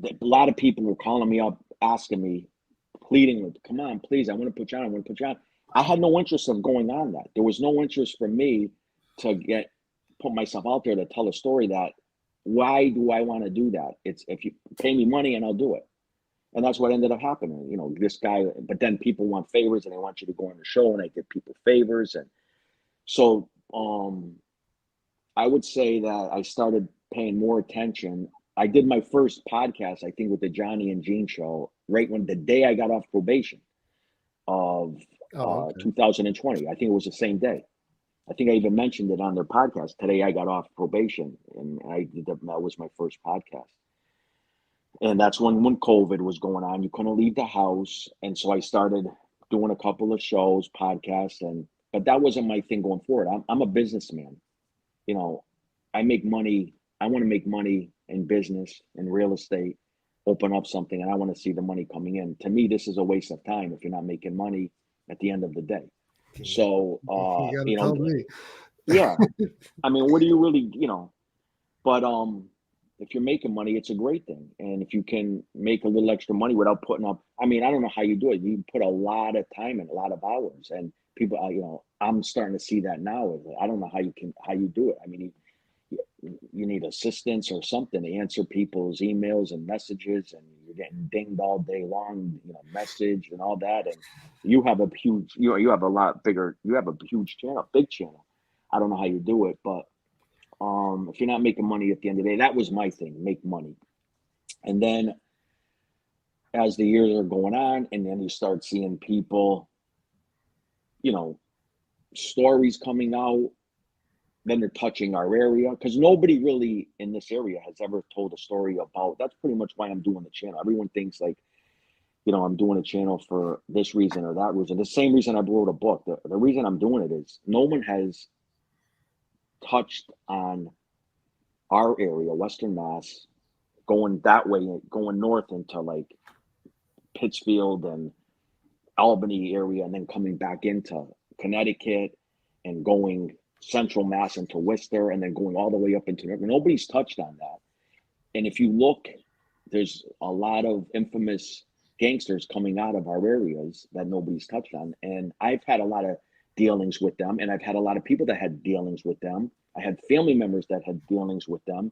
a lot of people were calling me up, asking me, pleading with, come on, please, I want to put you on. I want to put you on. I had no interest of going on that. There was no interest for me to put myself out there to tell a story that, why do I want to do that? It's if you pay me money and I'll do it. And that's what ended up happening. This guy, but then people want favors and they want you to go on the show, and I give people favors. And so I would say that I started paying more attention. I did my first podcast, I think, with the Johnny and Gene show, right when the day I got off probation of 2020. I think it was the same day. I think I even mentioned it on their podcast. Today I got off probation, and that was my first podcast. And that's when COVID was going on. You couldn't leave the house. And so I started doing a couple of shows, podcasts, but that wasn't my thing going forward. I'm a businessman. I make money. I want to make money in business, in real estate, open up something, and I want to see the money coming in. To me, this is a waste of time if you're not making money at the end of the day. So, you tell me. Yeah. I mean, what do you really, but if you're making money, it's a great thing. And if you can make a little extra money without putting up, I mean, I don't know how you do it. You put a lot of time and a lot of hours, and people, I'm starting to see that now. I don't know how you do it. I mean, you need assistance or something to answer people's emails and messages, and you're getting dinged all day long, message and all that. And you have a huge, you have a huge channel, big channel. I don't know how you do it, but if you're not making money at the end of the day, that was my thing, make money. And then as the years are going on, and then you start seeing people, stories coming out, then they're touching our area, because nobody really in this area has ever told a story about. That's pretty much why I'm doing the channel. Everyone thinks like, I'm doing a channel for this reason or that reason. The same reason I wrote a book. The reason I'm doing it is no one has touched on our area, Western Mass, going that way, going north into like Pittsfield and Albany area, and then coming back into Connecticut and going Central Mass into Worcester, and then going all the way up into nobody's touched on that. And if you look, there's a lot of infamous gangsters coming out of our areas that nobody's touched on. And I've had a lot of dealings with them, and I've had a lot of people that had dealings with them. I had family members that had dealings with them.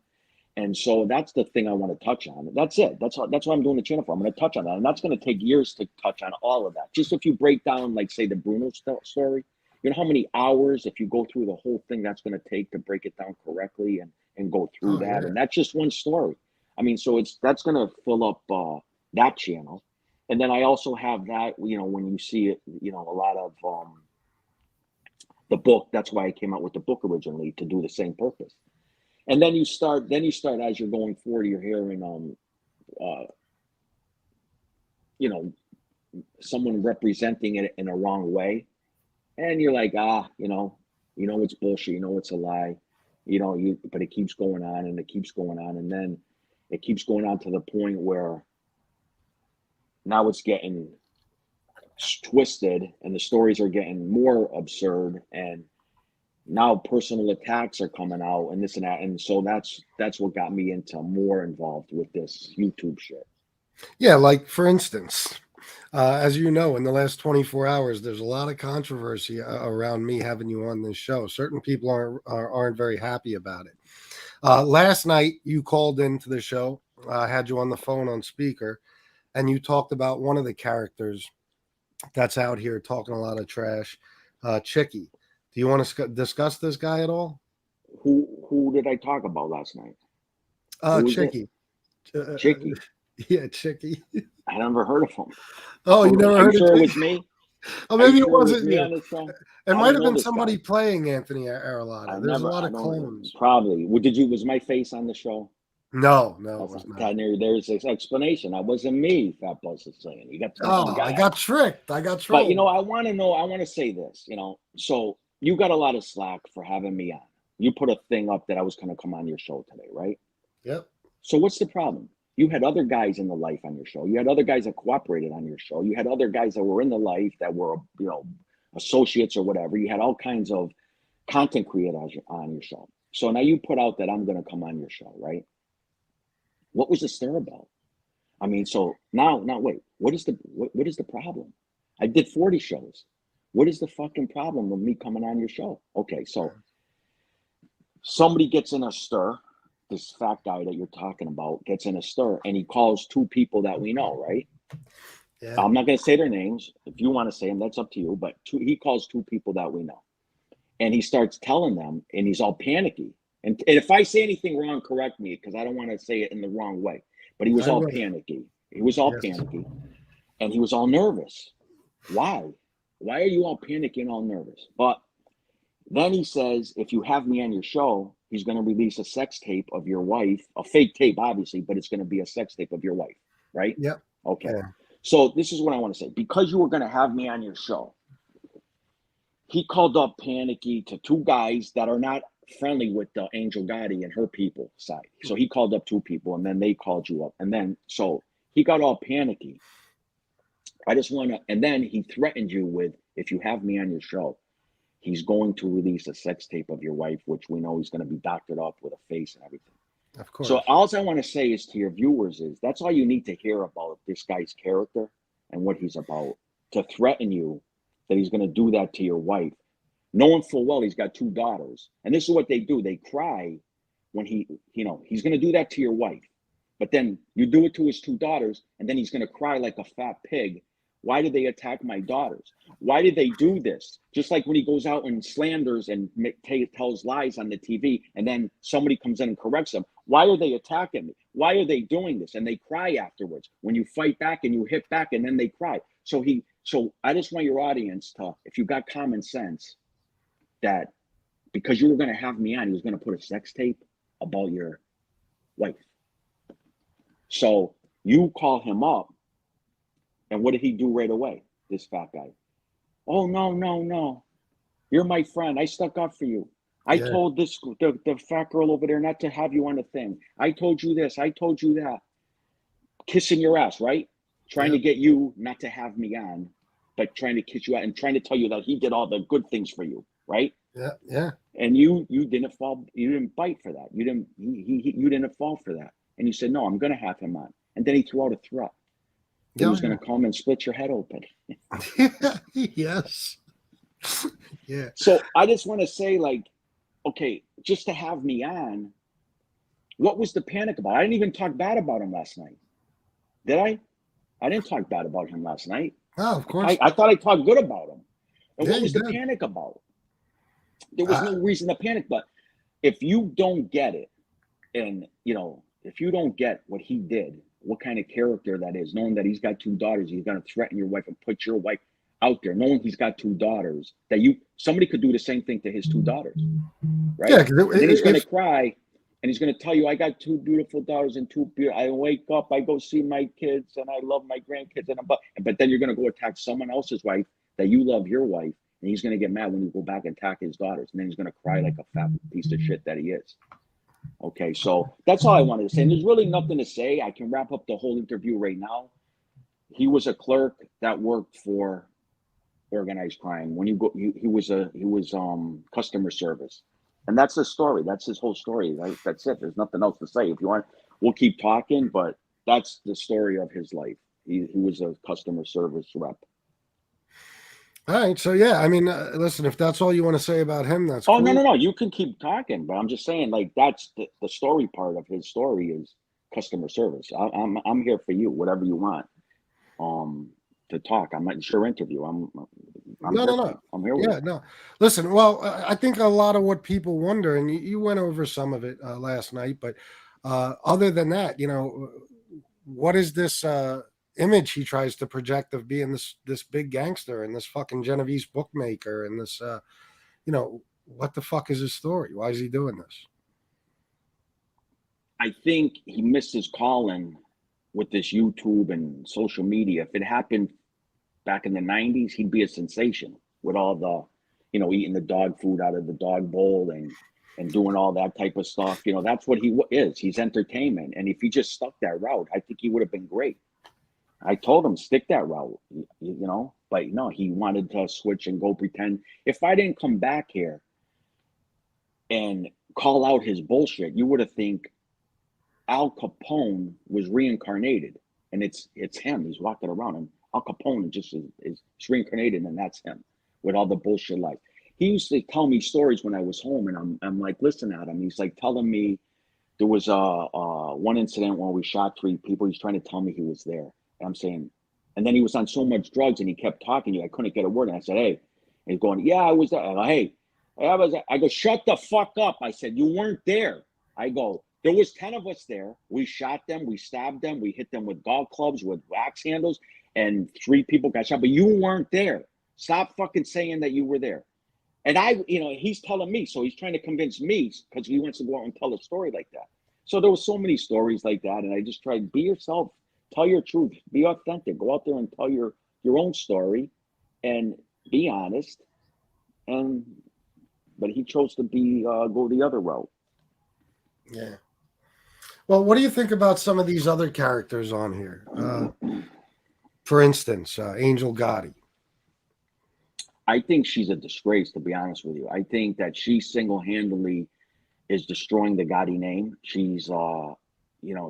And so that's the thing I want to touch on. That's it. That's what I'm doing the channel for. I'm going to touch on that. And that's going to take years to touch on all of that. Just if you break down, like, say, the Bruno story, you know how many hours, if you go through the whole thing, that's going to take to break it down correctly and go through that. Yeah. And that's just one story. I mean, so that's going to fill up that channel. And then I also have that, you know, when you see it, you know, a lot of the book. That's why I came out with the book originally, to do the same purpose. And then you start as you're going forward, you're hearing, you know, someone representing it in a wrong way. And you're like, you know, it's bullshit. You know, it's a lie, you know, but it keeps going on and it keeps going on. And then it keeps going on to the point where now it's getting twisted and the stories are getting more absurd, and now personal attacks are coming out and this and that. And so that's what got me into more involved with this YouTube shit. Yeah, like for instance, as you know, in the last 24 hours, there's a lot of controversy around me having you on this show. Certain people aren't very happy about it. Last night, you called into the show. I had you on the phone on speaker, and you talked about one of the characters that's out here talking a lot of trash, Chicky. Do you want to discuss this guy at all? Who did I talk about last night? Chicky. Chicky. Yeah, Chicky. I never heard of him. Oh, you never heard of sure Chicky? It was me? Oh, maybe it sure wasn't me you. on this show? It might have been this somebody guy. playing Anthony Arilotta. There's a lot of clones. Probably. Was my face on the show? No, it was not. There's this explanation. That wasn't me, Fat Bald-Sicilian. You got I got tricked. I got trolled. But you know, I want to say this, you know. So you got a lot of slack for having me on. You put a thing up that I was gonna come on your show today, right? Yep. So what's the problem? You had other guys in the life on your show. You had other guys that cooperated on your show. You had other guys that were in the life that were, you know, associates or whatever. You had all kinds of content creators on your show. So now you put out that I'm gonna come on your show, right? What was the stir about? I mean, so now wait, what is the problem? I did 40 shows. What is the fucking problem with me coming on your show? Okay, so somebody gets in a stir, this fat guy that you're talking about gets in a stir, and he calls two people that we know, right? Yeah. I'm not gonna say their names. If you want to say them, that's up to you, but he calls two people that we know. And he starts telling them, and he's all panicky. And if I say anything wrong, correct me, because I don't want to say it in the wrong way. But he was all panicky. He was all panicky. And he was all nervous. Why? Why are you all panicky and all nervous? But then he says, if you have me on your show, he's going to release a sex tape of your wife, a fake tape, obviously, but it's going to be a sex tape of your wife, right? Yep. Okay. Yeah. So this is what I want to say. Because you were going to have me on your show, he called up panicky to two guys that are not friendly with the Angel Gotti and her people side. So he called up two people, and then they called you up. And then, so he got all panicky. And then he threatened you with, if you have me on your show, he's going to release a sex tape of your wife, which we know he's going to be doctored up with a face and everything. Of course. So all I want to say is to your viewers is that's all you need to hear about this guy's character and what he's about, to threaten you that he's going to do that to your wife, knowing full well he's got two daughters. And this is what they do. They cry when he's going to do that to your wife. But then you do it to his two daughters, and then he's going to cry like a fat pig. Why did they attack my daughters? Why did they do this? Just like when he goes out and slanders and tells lies on the TV, and then somebody comes in and corrects him. Why are they attacking me? Why are they doing this? And they cry afterwards when you fight back and you hit back, and then they cry. So I just want your audience to, if you got common sense, that because you were going to have me on, he was going to put a sex tape about your wife. So you call him up, and what did he do right away? This fat guy. Oh, no. You're my friend. I stuck up for you. I told the fat girl over there not to have you on the thing. I told you this. I told you that. Kissing your ass, right? Trying to get you not to have me on, but trying to kiss you out and trying to tell you that he did all the good things for you, right? Yeah. And you didn't fall. You didn't bite for that. You didn't fall for that. And you said, no, I'm going to have him on. And then he threw out a threat. He was going to come and split your head open. Yes. Yeah. So I just want to say, like, okay, just to have me on, what was the panic about? I didn't even talk bad about him last night. Did I? I didn't talk bad about him last night. Oh, of course. I thought I talked good about him. And Yeah, what you was the did. panic about? There was no reason to panic. But if you don't get it, and, you know, if you don't get what he did, what kind of character that is, knowing that he's got 2 daughters, he's going to threaten your wife and put your wife out there, knowing he's got 2 daughters, that somebody could do the same thing to his 2 daughters, right? Yeah, And then he's going to cry, and he's going to tell you, I got 2 beautiful daughters and 2 I wake up, I go see my kids, and I love my grandkids, but then you're going to go attack someone else's wife that you love your wife, and he's going to get mad when you go back and attack his daughters, and then he's going to cry like a fat piece of shit that he is. Okay, so that's all I wanted to say. And there's really nothing to say. I can wrap up the whole interview right now. He was a clerk that worked for organized crime. When you go, he was customer service, and that's his story. That's his whole story. Right? That's it. There's nothing else to say. If you want, we'll keep talking, but that's the story of his life. He was a customer service rep. All right. So, yeah, I mean, listen, if that's all you want to say about him, that's Oh, cool. no. You can keep talking, but I'm just saying, like, that's the story part of his story is customer service. I'm here for you, whatever you want to talk. I'm not sure interview. I'm No. I'm here with Yeah, no. Listen, well, I think a lot of what people wonder, and you went over some of it last night, but other than that, you know, what is this image he tries to project of being this big gangster and this fucking Genovese bookmaker and this you know, what the fuck is his story? Why is he doing this? I think he missed his calling with this YouTube and social media. If it happened back in the 90s, he'd be a sensation with all the, you know, eating the dog food out of the dog bowl and doing all that type of stuff. You know, that's what he is. He's entertainment. And if he just stuck that route, I think he would have been great. I told him, stick that route, you know, but no, he wanted to switch and go pretend. If I didn't come back here and call out his bullshit, you would have think Al Capone was reincarnated, and it's him. He's walking around, and Al Capone just is reincarnated, and that's him with all the bullshit life. He used to tell me stories when I was home, and I'm like, listen at him. He's like telling me there was one incident when we shot 3 people. He's trying to tell me he was there. And I'm saying, and then he was on so much drugs, and he kept talking to you. I couldn't get a word. And I said, hey, and he's going, yeah, I was there. I go, hey, I go, shut the fuck up. I said, you weren't there. I go, there was 10 of us there. We shot them. We stabbed them. We hit them with golf clubs, with wax handles, and 3 people got shot. But you weren't there. Stop fucking saying that you were there. And he's telling me, so he's trying to convince me because he wants to go out and tell a story like that. So there was so many stories like that, and I just tried, be yourself, tell your truth, be authentic, go out there and tell your own story, and be honest. But he chose to go the other route. Yeah. Well, what do you think about some of these other characters on here? For instance, Angel Gotti. I think she's a disgrace, to be honest with you. I think that she single-handedly is destroying the Gotti name. She's,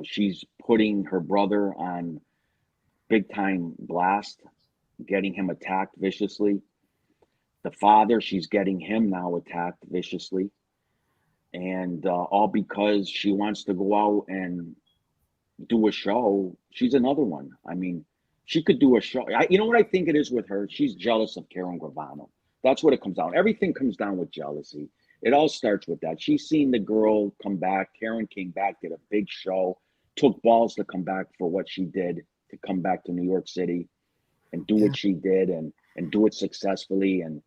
she's putting her brother on big-time blast, getting him attacked viciously. The father, she's getting him now attacked viciously. And all because she wants to go out and do a show. She's another one. I mean, she could do a show. You know what I think it is with her? She's jealous of Karen Gravano. That's what it comes down. Everything comes down with jealousy. It all starts with that. She's seen the girl come back. Karen came back, did a big show, took balls to come back for what she did, to come back to New York City and do what she did and do it successfully and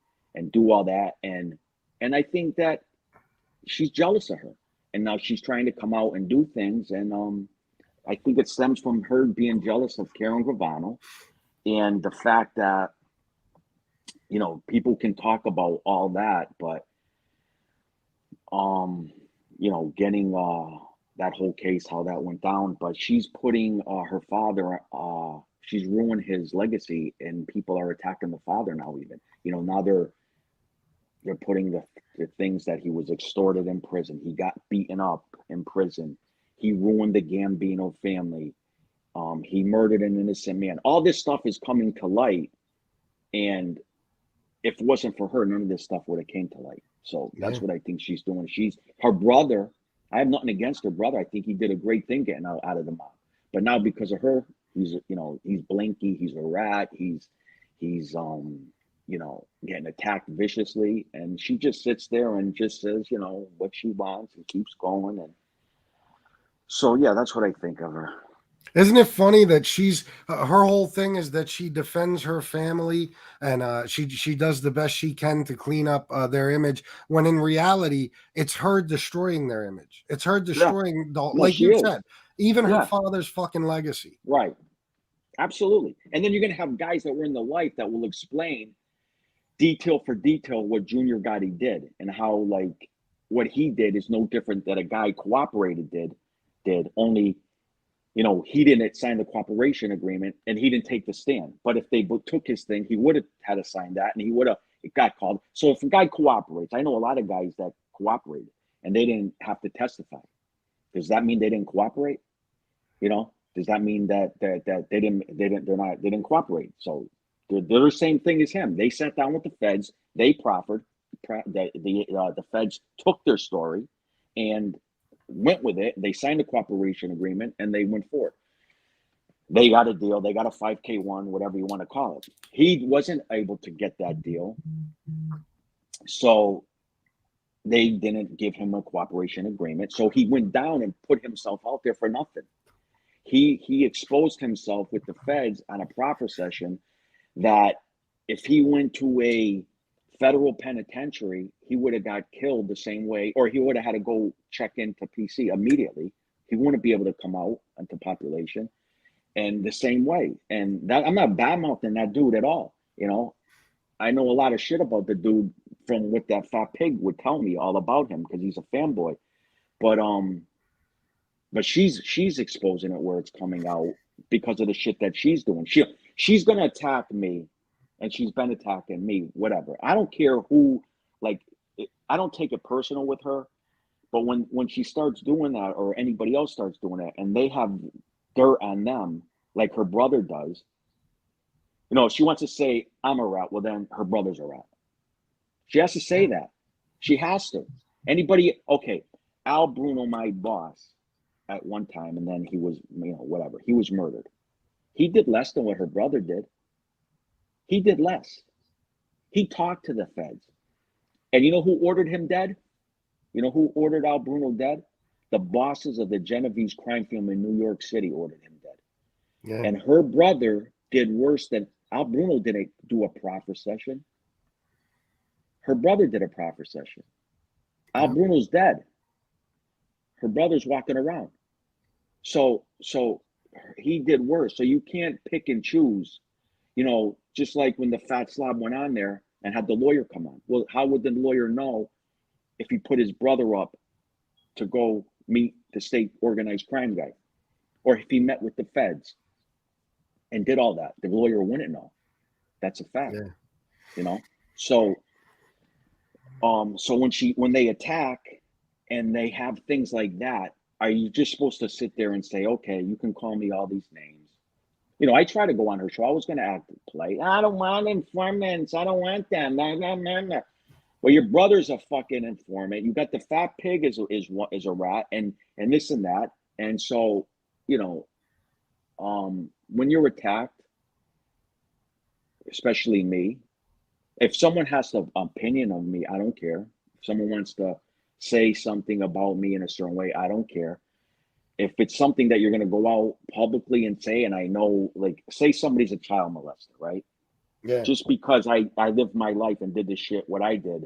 do all that. And I think that she's jealous of her. And now she's trying to come out and do things. And I think it stems from her being jealous of Karen Gravano and the fact that, people can talk about all that, but, getting that whole case, how that went down, but she's putting her father, she's ruined his legacy, and people are attacking the father now even. Now they're putting the things that he was extorted in prison. He got beaten up in prison. He ruined the Gambino family. He murdered an innocent man. All this stuff is coming to light, and if it wasn't for her, none of this stuff would have came to light. So that's Yeah. what I think she's doing. She's her brother. I have nothing against her brother. I think he did a great thing getting out of the mob. But now because of her, he's he's blinky. He's a rat. He's getting attacked viciously, and she just sits there and just says what she wants and keeps going. And so yeah, that's what I think of her. Isn't it funny that she's her whole thing is that she defends her family and she does the best she can to clean up their image, when in reality it's her destroying their image. It's her destroying No, like she you is. said, even her Yeah. father's fucking legacy. Right. Absolutely. And then you're going to have guys that were in the life that will explain detail for detail what Junior Gotti did, and how like what he did is no different that a guy cooperated did only he didn't sign the cooperation agreement and he didn't take the stand. But if they took his thing, he would have had to sign that, and he would have it got called. So if a guy cooperates, I know a lot of guys that cooperated and they didn't have to testify. Does that mean they didn't cooperate? Does that mean that they didn't cooperate? So they're the same thing as him. They sat down with the feds. They proffered. The feds took their story and went with it. They signed a cooperation agreement and they went forward. They got a deal. They got a 5K1, whatever you want to call it. He wasn't able to get that deal, so they didn't give him a cooperation agreement. So he went down and put himself out there for nothing. He exposed himself with the feds on a proffer session that if he went to a federal penitentiary, he would have got killed the same way, or he would have had to go check into PC immediately. He wouldn't be able to come out into population, and the same way. And that I'm not bad-mouthing that dude at all. I know a lot of shit about the dude from what that fat pig would tell me all about him because he's a fanboy. But she's exposing it where it's coming out because of the shit that she's doing. She's gonna attack me, and she's been attacking me, whatever. I don't care who, I don't take it personal with her, but when she starts doing that, or anybody else starts doing it, and they have dirt on them, like her brother does, if she wants to say, I'm a rat, well, then her brother's a rat. She has to say that. She has to. Okay, Al Bruno, my boss, at one time, and then he was, whatever, he was murdered. He did less than what her brother did. He did less. He talked to the feds. And you know who ordered him dead? You know who ordered Al Bruno dead? The bosses of the Genovese crime film in New York City ordered him dead. Yeah. And her brother did worse than Al Bruno didn't do a proffer session. Her brother did a proffer session. Al Bruno's dead. Her brother's walking around. So he did worse. So you can't pick and choose, just like when the fat slob went on there and had the lawyer come on. Well, how would the lawyer know if he put his brother up to go meet the state organized crime guy? Or if he met with the feds and did all that? The lawyer wouldn't know. That's a fact. Yeah. So when they attack and they have things like that, are you just supposed to sit there and say, okay, you can call me all these names? I try to go on her show. I was going to act play. I don't want informants. I don't want them. Nah, nah, nah, nah. Well, your brother's a fucking informant. You got the fat pig is a rat and this and that. And so, when you're attacked, especially me, if someone has an opinion of me, I don't care. If someone wants to say something about me in a certain way, I don't care. If it's something that you're going to go out publicly and say, and I know, like, say somebody's a child molester, right? Yeah. Just because I lived my life and did this shit, what I did,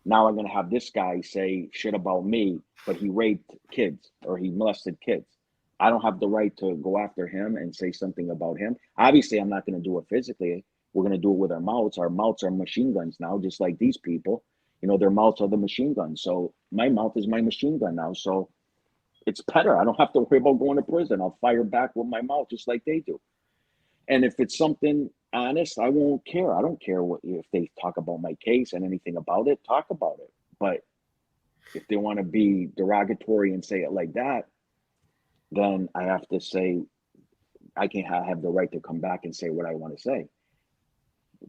now I'm going to have this guy say shit about me, but he raped kids or he molested kids. I don't have the right to go after him and say something about him. Obviously, I'm not going to do it physically. We're going to do it with our mouths. Our mouths are machine guns now, just like these people. Their mouths are the machine guns. So my mouth is my machine gun now. So it's better. I don't have to worry about going to prison. I'll fire back with my mouth just like they do. And if it's something honest, I won't care. I don't care if they talk about my case and anything about it, talk about it. But if they want to be derogatory and say it like that, then I have to say, I can have the right to come back and say what I want to say.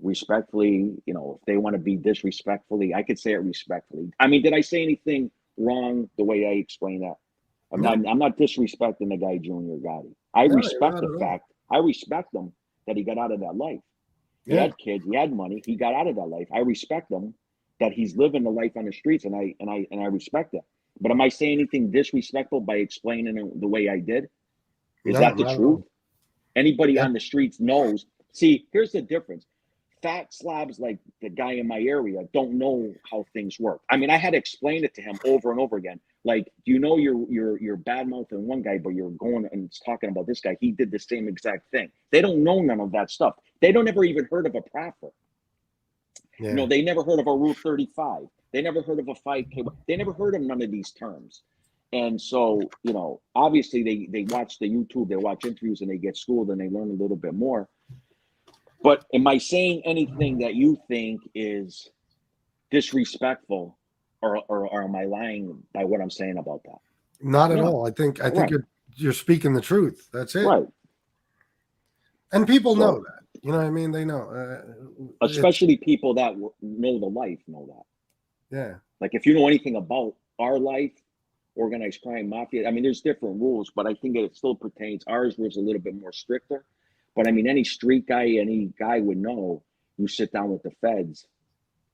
respectfully, you know, if they want to be disrespectfully, I could say it respectfully. I mean, did I say anything wrong the way I explained that? I'm not disrespecting the guy Junior Gotti. I No, you're respect not the at all. fact. I respect him that he got out of that life. He Yeah. had kids, he had money, he got out of that life. I respect him that he's living the life on the streets, and I respect it. But am I saying anything disrespectful by explaining it the way I did? Is No, that the not at truth? all. Anybody Yeah. on the streets knows. See, here's the difference. Fat slobs like the guy in my area don't know how things work. I mean, I had to explain it to him over and over again. Like, you know, you're bad mouthing one guy, but you're going and talking about this guy. He did the same exact thing. They don't know none of that stuff. They don't ever even heard of a proffer. Yeah. You know, they never heard of a Rule 35. They never heard of a 5K. They never heard of none of these terms. And so, you know, obviously they watch the YouTube, they watch interviews, and they get schooled and they learn a little bit more. But am I saying anything that you think is disrespectful, or am I lying by what I'm saying about that? Not at No. all. I think Right. you're speaking the truth. That's it. Right. And people So- know that. You know what I mean? They know. Especially people that know the life know that. Yeah. Like, if you know anything about our life, organized crime, mafia, I mean, there's different rules, but I think it still pertains. Ours was a little bit more stricter. But I mean, any street guy, any guy would know, you sit down with the feds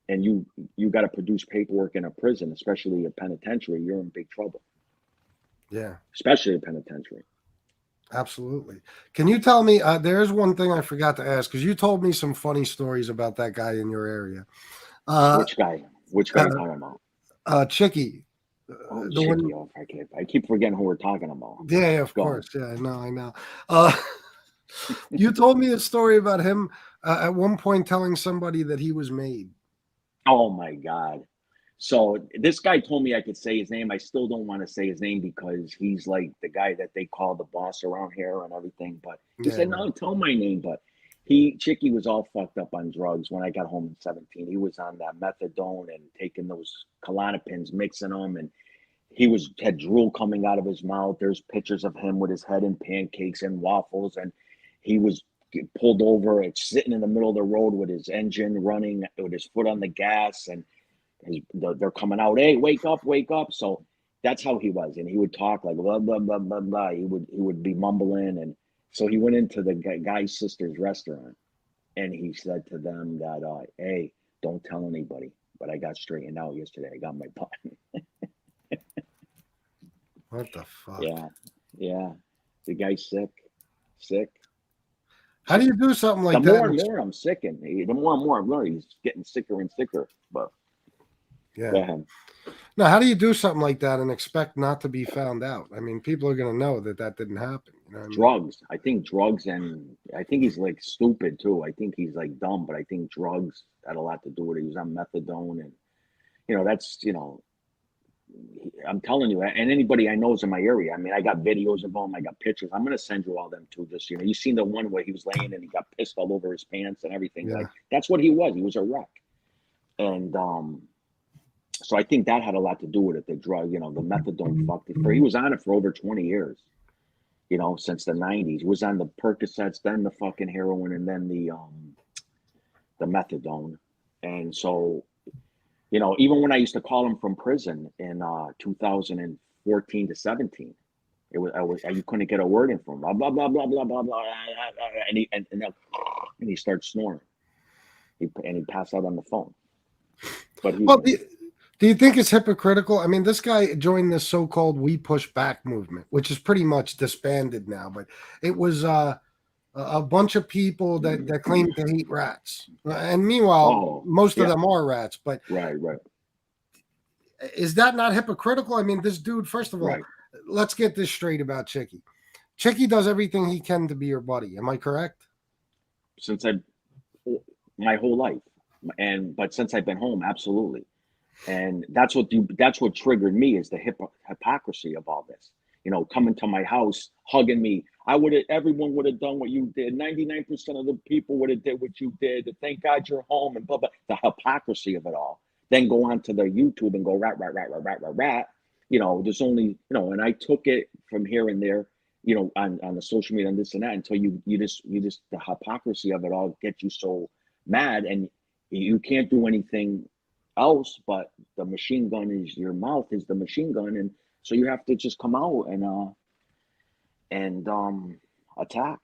and you got to produce paperwork in a prison, especially a penitentiary, you're in big trouble. Yeah. Especially a penitentiary. Absolutely. Can you tell me, there's one thing I forgot to ask, because you told me some funny stories about that guy in your area. Which guy? Which guy are you talking about? Chicky. Oh, the Chicky. one- Oh, I keep forgetting who we're talking about. Yeah, of Go on. course. Yeah, I know. You told me a story about him at one point telling somebody that he was made. Oh my God. So this guy told me I could say his name. I still don't want to say his name because he's like the guy that they call the boss around here and everything. But he Yeah, said, no, tell my name. But Chicky was all fucked up on drugs when I got home in 17. He was on that methadone and taking those Klonopins, mixing them. And he had drool coming out of his mouth. There's pictures of him with his head in pancakes and waffles. And he was pulled over and sitting in the middle of the road with his engine running, with his foot on the gas, and they're coming out, hey, wake up. So that's how he was. And he would talk like blah, blah, blah, blah, blah. He would be mumbling. And so he went into the guy's sister's restaurant and he said to them that, hey, don't tell anybody, but I got straightened out yesterday. I got my button. What the fuck? Yeah. The guy's sick. How do you do something like The that? more and more I'm sickened. The more and more I'm learning, he's getting sicker and sicker. But Yeah. go ahead. Now, how do you do something like that and expect not to be found out? I mean, people are going to know that didn't happen. You know what I mean? Drugs. I think drugs, and I think he's like stupid too. I think he's like dumb, but I think drugs had a lot to do with it. He was on methadone, and that's I'm telling you, and anybody I know is in my area. I mean, I got videos of him, I got pictures. I'm gonna send you all them too. Just you seen the one where he was laying and he got pissed all over his pants and everything. Yeah. Like that's what he was. He was a wreck, and so I think that had a lot to do with it. The drug, the methadone fucked it. He was on it for over 20 years. Since the 90s. He was on the Percocets, then the fucking heroin, and then the methadone. And so, even when I used to call him from prison in 2014 to 17, you couldn't get a word in from him. Blah blah blah blah blah blah blah, and he starts snoring. He passed out on the phone. But do you think it's hypocritical? I mean, this guy joined this so-called "We Push Back" movement, which is pretty much disbanded now. But it was a bunch of people that claim to hate rats, and meanwhile, most of them are rats. But right. Is that not hypocritical? I mean, this dude. First of all, Right. Let's get this straight about Chicky. Chicky does everything he can to be your buddy. Am I correct? My whole life, but since I've been home, absolutely. And that's what triggered me is the hypocrisy of all this. Coming to my house, hugging me. Everyone would have done what you did. 99% of the people would have did what you did. Thank God you're home and blah, blah. The hypocrisy of it all. Then go on to the YouTube and go rat. There's only, and I took it from here and there, on the social media and this and that until you just the hypocrisy of it all gets you so mad, and you can't do anything else, but the machine gun is your mouth is the machine gun, and so you have to just come out and attack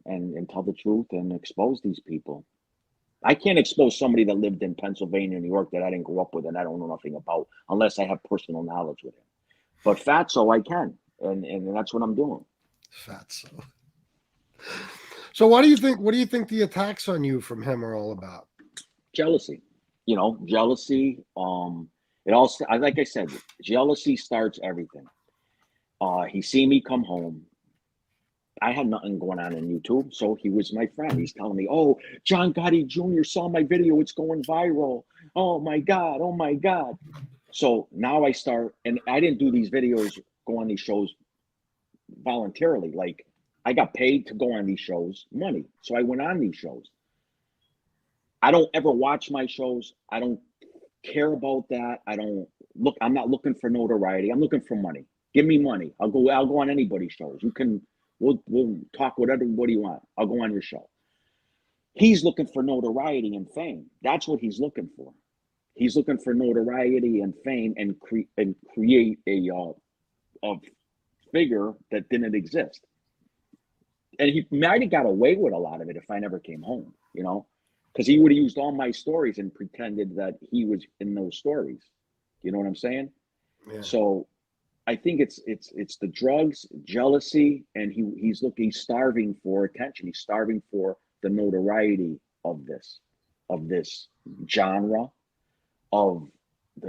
and tell the truth and expose these people. I can't expose somebody that lived in Pennsylvania, New York, that I didn't grow up with and I don't know nothing about, unless I have personal knowledge with him. But Fatso, I can, and that's what I'm doing. Fatso. So what do you think? What do you think the attacks on you from him are all about? Jealousy. Jealousy. It all, like I said, jealousy starts everything. He seen me come home. I had nothing going on YouTube, so he was my friend. He's telling me, "Oh, John Gotti Jr. saw my video. It's going viral. Oh my God. Oh my God." So now I start, and I didn't do these videos, go on these shows voluntarily. Like, I got paid to go on these shows, money. So I went on these shows. I don't ever watch my shows. I don't care about that. I'm not looking for notoriety. I'm looking for money. Give me money. I'll go on anybody's shows. We'll talk whatever you want. I'll go on your show. He's looking for notoriety and fame. That's what he's looking for. He's looking for notoriety and fame and create a figure that didn't exist. And he might have got away with a lot of it if I never came home, because he would have used all my stories and pretended that he was in those stories. You know what I'm saying? Yeah. So I think it's the drugs, jealousy, and he's starving for attention. He's starving for the notoriety of this genre.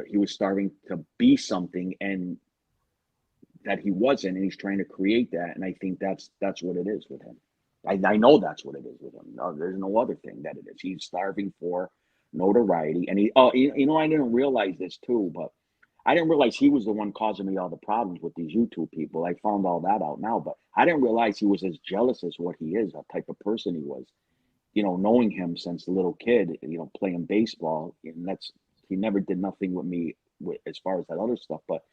He was starving to be something and that he wasn't, and he's trying to create that. And I think that's what it is with him. I know that's what it is with him. No, there's no other thing that it is. He's starving for notoriety, and I didn't realize this too, but I didn't realize he was the one causing me all the problems with these YouTube people. I found all that out now, but I didn't realize he was as jealous as what he is, that type of person he was. Knowing him since a little kid, playing baseball, and he never did nothing with me as far as that other stuff, but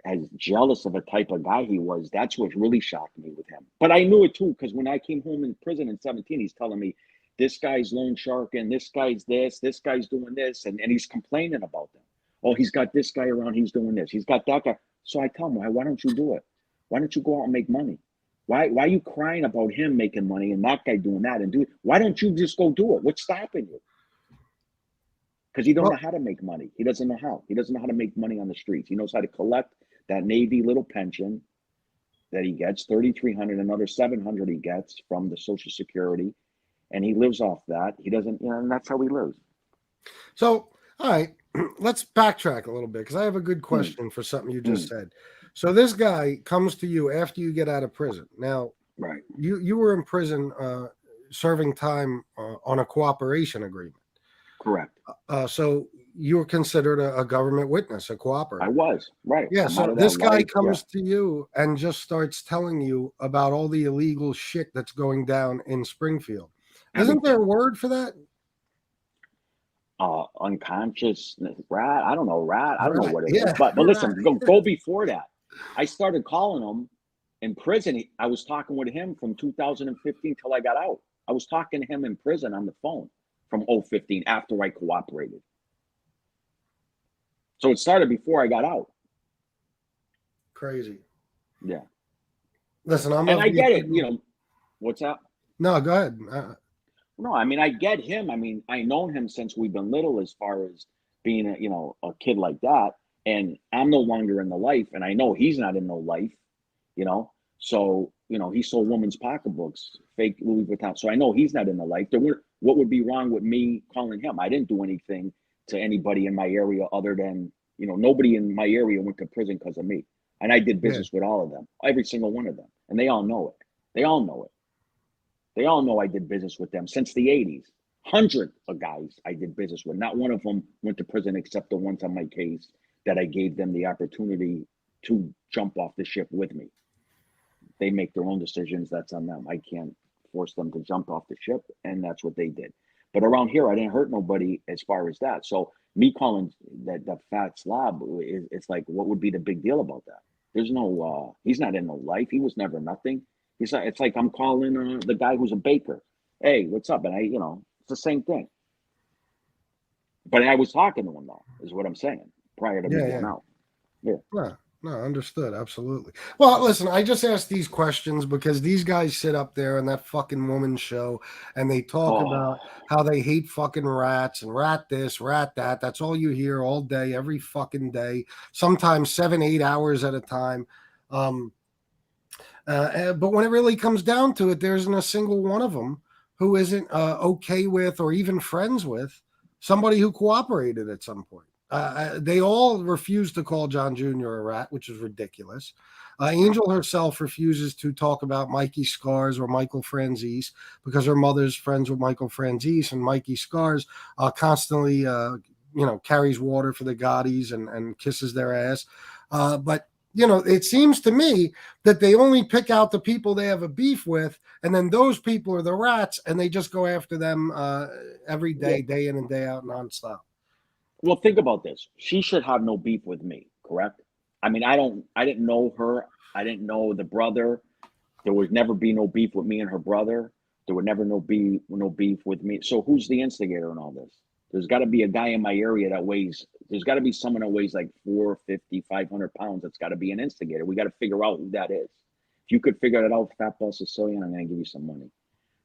as jealous of a type of guy he was, that's what really shocked me with him. But I knew it too, because when I came home in prison in 17, he's telling me, this guy's loan shark and this guy's this guy's doing this, and he's complaining about them. Oh, he's got this guy around, he's doing this, he's got that guy. So I tell him, why don't you do it? Why don't you go out and make money? Why are you crying about him making money and that guy doing that and do it? Why don't you just go do it? What's stopping you? Because he don't know how to make money. He doesn't know how. He doesn't know how to make money on the streets. He knows how to collect that Navy little pension that he gets, $3,300, another $700 he gets from the Social Security, and he lives off that. He doesn't, and that's how he lives. So, all right, let's backtrack a little bit, because I have a good question for something you just said. So this guy comes to you after you get out of prison. Now, right? You were in prison serving time on a cooperation agreement. Correct. So you were considered a government witness, a cooperator. I was, right. Yeah, so this guy comes to you and just starts telling you about all the illegal shit that's going down in Springfield. Isn't there a word for that? Unconscious rat. I don't know, rat. I don't know what it is. But right. Listen, go before that. I started calling him in prison. I was talking with him from 2015 till I got out. I was talking to him in prison on the phone from 2015 after I cooperated. So it started before I got out. Crazy. Yeah. Listen, I get it. What's that? No, go ahead. No, I mean, I get him. I mean, I known him since we've been little, as far as being a kid like that. And I'm no longer in the life, and I know he's not in no life, So, he sold women's pocketbooks, fake Louis Vuitton. So I know he's not in the life. What would be wrong with me calling him? I didn't do anything to anybody in my area other than, nobody in my area went to prison because of me. And I did business with all of them, every single one of them. And they all know it. They all know it. They all know I did business with them since the 80s. Hundreds of guys I did business with. Not one of them went to prison except the ones on my case that I gave them the opportunity to jump off the ship with me. They make their own decisions. That's on them. I can't force them to jump off the ship, and that's what they did. But around here, I didn't hurt nobody as far as that. So me calling that fat slob, it's like, what would be the big deal about that? There's no, he's not in no life. He was never nothing. It's like I'm calling the guy who's a baker. Hey, what's up? And It's the same thing. But I was talking to him though, is what I'm saying, prior to me going out. Yeah. No, understood. Absolutely. Well, listen, I just asked these questions because these guys sit up there in that fucking woman show and they talk about how they hate fucking rats and rat this, rat that. That's all you hear all day, every fucking day, sometimes 7-8 hours at a time. But when it really comes down to it, there isn't a single one of them who isn't okay with or even friends with somebody who cooperated at some point. They all refuse to call John Jr. a rat, which is ridiculous. Angel herself refuses to talk about Mikey Scars or Michael Franzese because her mother's friends with Michael Franzese, and Mikey Scars constantly, carries water for the Gottis and kisses their ass. But it seems to me that they only pick out the people they have a beef with, and then those people are the rats, and they just go after them every day, day in and day out, nonstop. Well, think about this. She should have no beef with me, correct? I mean, I didn't know her. I didn't know the brother. There would never be no beef with me and her brother. There would never be no beef with me. So who's the instigator in all this? There's got to be a guy in my area there's got to be someone that weighs like 450, 500 pounds. That's got to be an instigator. We got to figure out who that is. If you could figure it out, Fat Bald-Sicilian, I'm going to give you some money.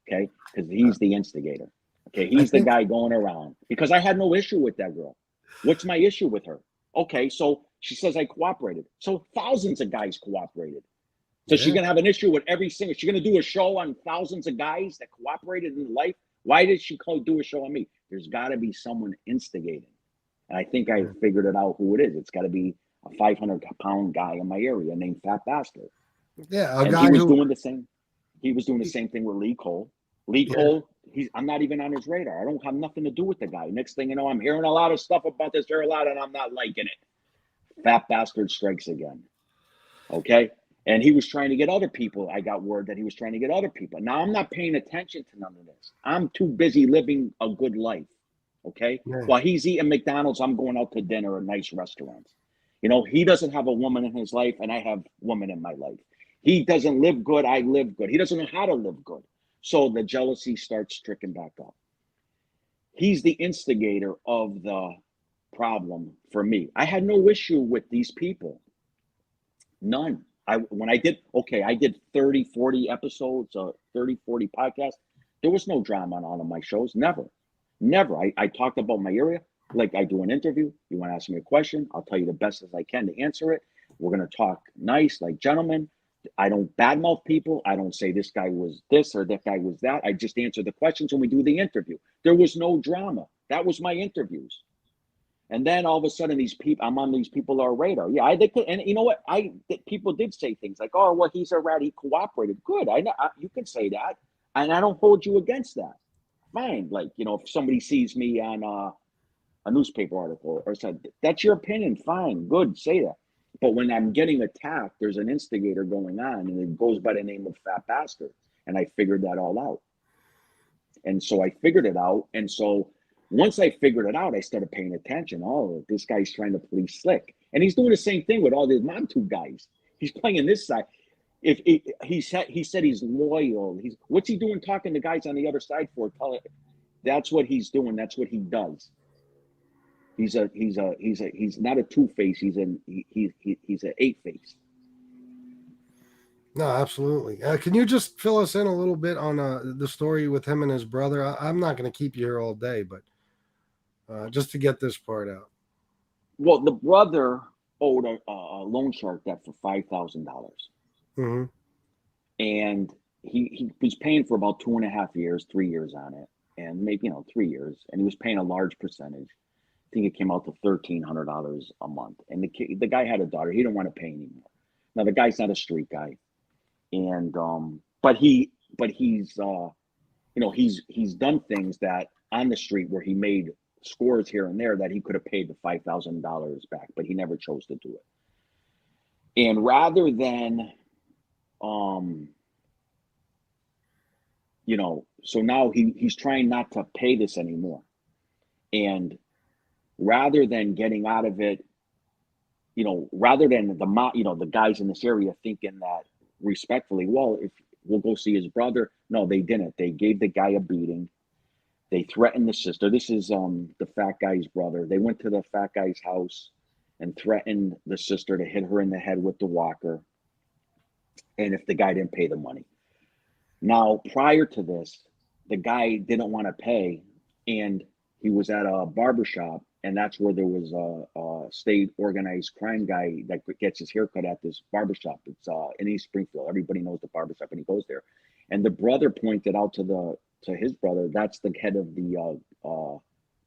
Okay? Because he's the instigator. Okay? He's the guy going around. Because I had no issue with that girl. What's my issue with her? Okay, so she says I cooperated. So thousands of guys cooperated. So she's going to have an issue with every single. She's going to do a show on thousands of guys that cooperated in life. Why did she do a show on me? There's got to be someone instigating. And I think I figured it out who it is. It's got to be a 500-pound guy in my area named Fat Bastard. Yeah, he was doing the same. He was doing the same thing with Lee Cole. Lee Cole, I'm not even on his radar. I don't have nothing to do with the guy. Next thing you know, I'm hearing a lot of stuff about this Arilotta, and I'm not liking it. Fat Bastard strikes again. Okay? And he was trying to get other people. I got word that he was trying to get other people. Now, I'm not paying attention to none of this. I'm too busy living a good life. Okay? Yeah. While he's eating McDonald's, I'm going out to dinner at nice restaurants. He doesn't have a woman in his life, and I have women in my life. He doesn't live good. I live good. He doesn't know how to live good. So the jealousy starts tricking back up. He's the instigator of the problem for me. I had no issue with these people. None. I did 30, 40 episodes, 30, 40 podcasts. There was no drama on all of my shows. Never. I talked about my area. Like I do an interview. You want to ask me a question? I'll tell you the best as I can to answer it. We're going to talk nice, like gentlemen. I don't badmouth people. I don't say this guy was this or that guy was that. I just answer the questions when we do the interview. There was no drama. That was my interviews. And then all of a sudden, I'm on these people's radar. Yeah, and you know what? People did say things like, "Oh, well, he's a rat. He cooperated." Good. I know you can say that, and I don't hold you against that. Fine. Like if somebody sees me on a newspaper article or something, that's your opinion. Fine. Good. Say that. But when I'm getting attacked, there's an instigator going on, and it goes by the name of Fat Bastard. And I figured that all out. And so I figured it out. And so once I figured it out, I started paying attention. Oh, this guy's trying to play slick. And he's doing the same thing with all these Mob 2 guys. He's playing this side. He said he's loyal. What's he doing talking to guys on the other side for? That's what he's doing. That's what he does. He's not a 2-face. He's an 8-face. No, absolutely. Can you just fill us in a little bit on the story with him and his brother? I'm not going to keep you here all day, but just to get this part out. Well, the brother owed a loan shark debt for $5,000. Mm-hmm. And he was paying for about 2.5 years, 3 years on it, and maybe 3 years, and he was paying a large percentage. I think it came out to $1,300 a month. And the guy had a daughter. He didn't want to pay anymore. Now the guy's not a street guy, and but he's done things that on the street where he made scores here and there that he could have paid the $5,000 back, but he never chose to do it. And rather than so now he's trying not to pay this anymore, and rather than getting out of it, rather than the guys in this area thinking that respectfully, well, if we'll go see his brother. No, they didn't. They gave the guy a beating. They threatened the sister. This is the fat guy's brother. They went to the fat guy's house and threatened the sister to hit her in the head with the walker, and if the guy didn't pay the money. Now, prior to this, the guy didn't want to pay, and he was at a barbershop, and that's where there was a state organized crime guy that gets his haircut at this barbershop. It's in East Springfield. Everybody knows the barbershop, and he goes there. And the brother pointed out to his brother, that's the head of the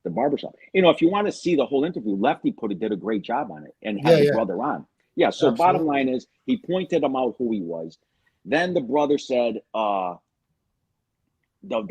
barbershop. You know, if you want to see the whole interview, Lefty did a great job on it and had the brother on. Yeah, so Absolutely. bottom line is he pointed him out who he was. Then the brother said the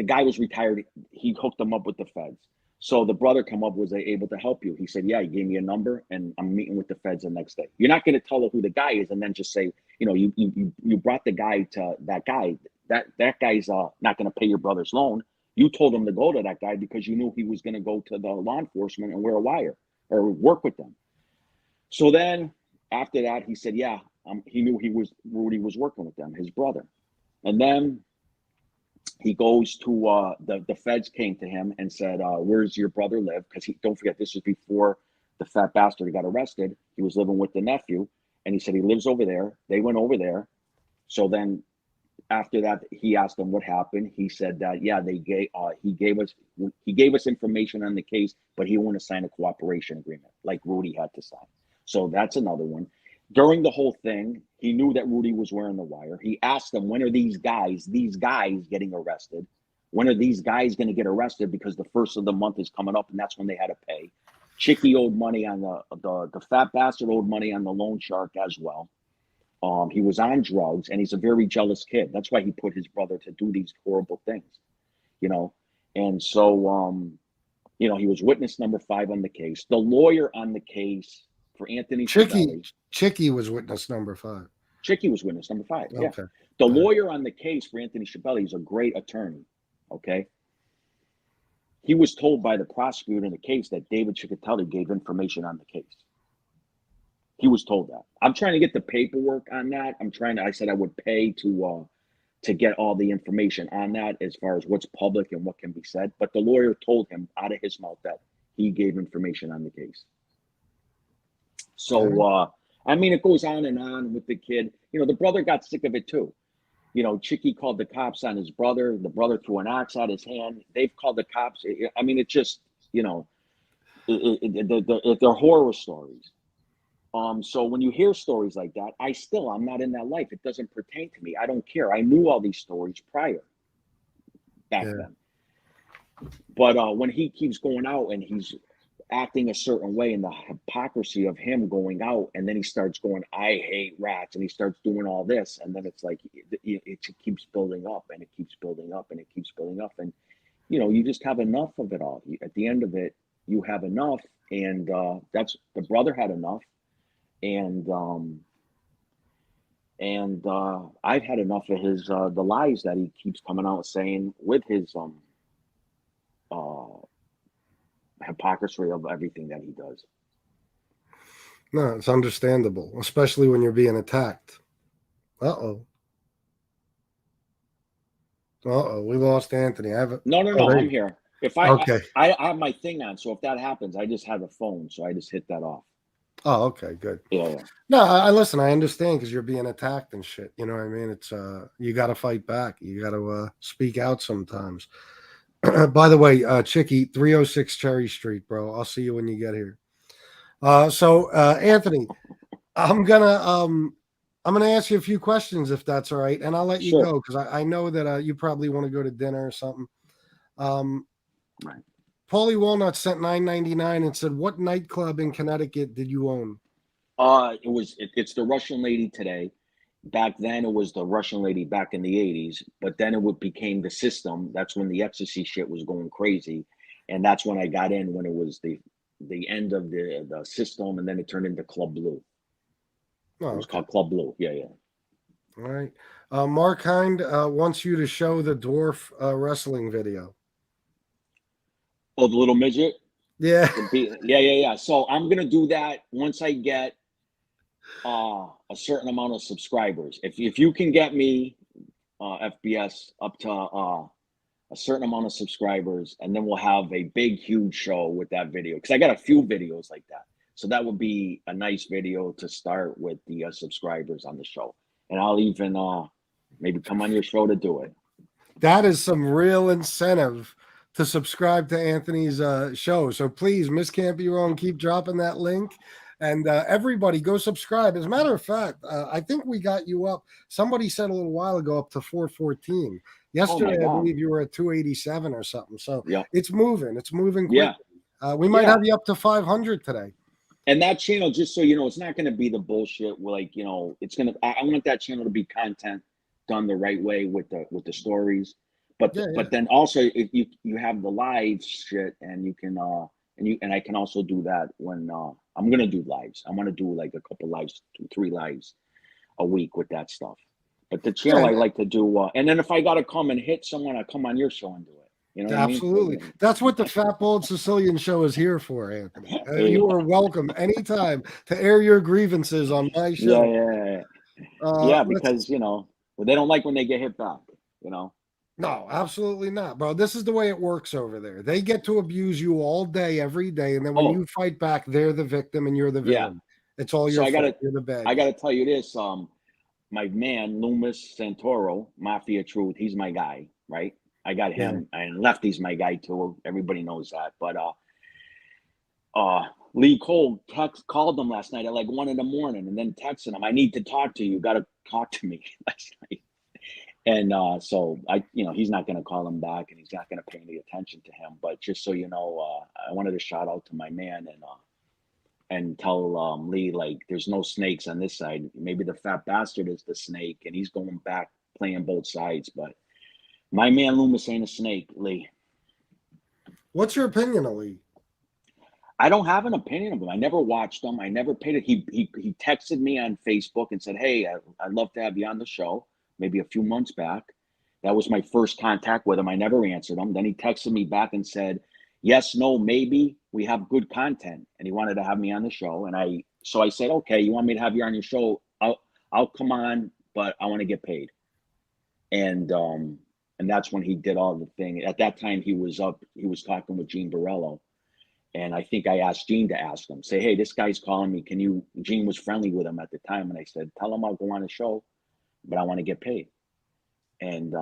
guy was retired. He hooked him up with the feds. So the brother was able to help you. He said, yeah, he gave me a number and I'm meeting with the feds the next day. You're not going to tell her who the guy is and then just say, you know, you brought the guy to that guy. That guy's not going to pay your brother's loan. You told him to go to that guy because you knew he was going to go to the law enforcement and wear a wire or work with them. So then after that, he said, yeah, he knew Rudy was working with them, his brother. And then he goes to the feds came to him and said, where's your brother live? Because don't forget, this was before the fat bastard got arrested. He was living with the nephew. And he said he lives over there. They went over there. So then after that, he asked them what happened. He said that, yeah, he gave us information on the case, but he wanted to sign a cooperation agreement like Rudy had to sign. So that's another one. During the whole thing, he knew that Rudy was wearing the wire. He asked them, when are these guys getting arrested? When are these guys going to get arrested? Because the first of the month is coming up and that's when they had to pay. Chicky owed money on the fat bastard owed money on the loan shark as well. He was on drugs and he's a very jealous kid. That's why he put his brother to do these horrible things, you know? And so, you know, he was witness number 5 on the case. The lawyer on the case for Anthony Chicky was witness number 5. Chicky was witness number 5. Yeah. Okay. The lawyer on the case for Anthony Schiavelli is a great attorney. Okay. He was told by the prosecutor in the case that David Ciccatelli gave information on the case. He was told that. I'm trying to get the paperwork on that. I said I would pay to get all the information on that as far as what's public and what can be said. But the lawyer told him out of his mouth that he gave information on the case. So, I mean, it goes on and on with the kid. You know, the brother got sick of it too. You know, Chicky called the cops on his brother. The brother threw an axe at his hand. They've called the cops. I mean, it's just, you know, they're horror stories. So when you hear stories like that, I'm not in that life. It doesn't pertain to me. I don't care. I knew all these stories prior back then. But when he keeps going out and he's acting a certain way and the hypocrisy of him going out and then he starts going, I hate rats, and he starts doing all this. And then it's like, it keeps building up and it keeps building up and it keeps building up. And, you know, you just have enough of it all. At the end of it, you have enough. And that's the brother had enough. And I've had enough of his the lies that he keeps coming out saying with his hypocrisy of everything that he does. No, it's understandable, especially when you're being attacked. Uh-oh, we lost Anthony. No, I'm here. If I have my thing on, so if that happens, I just have a phone, so I just hit that off. Oh, okay, good. Yeah. No, I listen. I understand because you're being attacked and shit. You know what I mean? It's you got to fight back. You got to speak out sometimes. By the way, Chicky, 306 Cherry Street, bro. I'll see you when you get here. So Anthony, I'm gonna ask you a few questions if that's all right, and I'll let you go because I know that you probably want to go to dinner or something. Right. Paulie Walnut sent $9.99 and said, "What nightclub in Connecticut did you own?" It's the Russian Lady today. Back then, it was the Russian Lady back in the 80s, but then it became the System. That's when the ecstasy shit was going crazy, and that's when I got in when it was the end of the System, and then it turned into Club Blue. It was called Club Blue. Yeah. All right. Mark Hind wants you to show the dwarf wrestling video. Oh, the little midget? Yeah. Yeah. So I'm gonna do that once I get a certain amount of subscribers. If you can get me FBS up to a certain amount of subscribers, and then we'll have a big, huge show with that video. Because I got a few videos like that. So that would be a nice video to start with the subscribers on the show. And I'll even maybe come on your show to do it. That is some real incentive to subscribe to Anthony's show. So please, Miss Can't Be Wrong, keep dropping that link. And everybody go subscribe. As a matter of fact, I think we got you up. Somebody said a little while ago up to 414. Yesterday, I believe you were at 287 or something. So it's moving. It's moving quickly. We might have you up to 500 today. And that channel, just so you know, it's not going to be the bullshit. Like, you know, it's going to. I want that channel to be content done the right way with the stories. But but then also, if you have the live shit, and you can and I can also do that when I'm gonna do lives. I want to do like a couple lives, 2-3 lives a week with that stuff. But the channel I like to do, and then if I gotta come and hit someone, I come on your show and do it. You know, absolutely. What I mean? That's what the Fat Bald Sicilian show is here for, Anthony. You are welcome anytime to air your grievances on my show. Yeah, because you know they don't like when they get hit back. You know. No, absolutely not, bro. This is the way it works over there. They get to abuse you all day, every day, and then when you fight back, they're the victim and you're the villain. It's all your fault. You're the bad guy. I gotta tell you this. My man Loomis Santoro, Mafia Truth, he's my guy, right? I got him, and Lefty's my guy too. Everybody knows that. But Lee Cole called him last night at like 1 a.m. and then texted him, "I need to talk to you. You got to talk to me." last night. And so he's not going to call him back, and he's not going to pay any attention to him. But just so you know, I wanted to shout out to my man and tell Lee, like, there's no snakes on this side. Maybe the fat bastard is the snake, and he's going back playing both sides. But my man Loomis ain't a snake, Lee. What's your opinion of Lee? I don't have an opinion of him. I never watched him. I never paid it. He texted me on Facebook and said, "Hey, I'd love to have you on the show." Maybe a few months back. That was my first contact with him. I never answered him. Then he texted me back and said, "Yes, no, maybe we have good content." And he wanted to have me on the show. And so I said, "Okay, you want me to have you on your show? I'll come on, but I want to get paid." And that's when he did all the thing. At that time, he was talking with Gene Borello. And I think I asked Gene to ask him, say, "Hey, this guy's calling me. Gene was friendly with him at the time. And I said, "Tell him I'll go on the show, but I want to get paid." And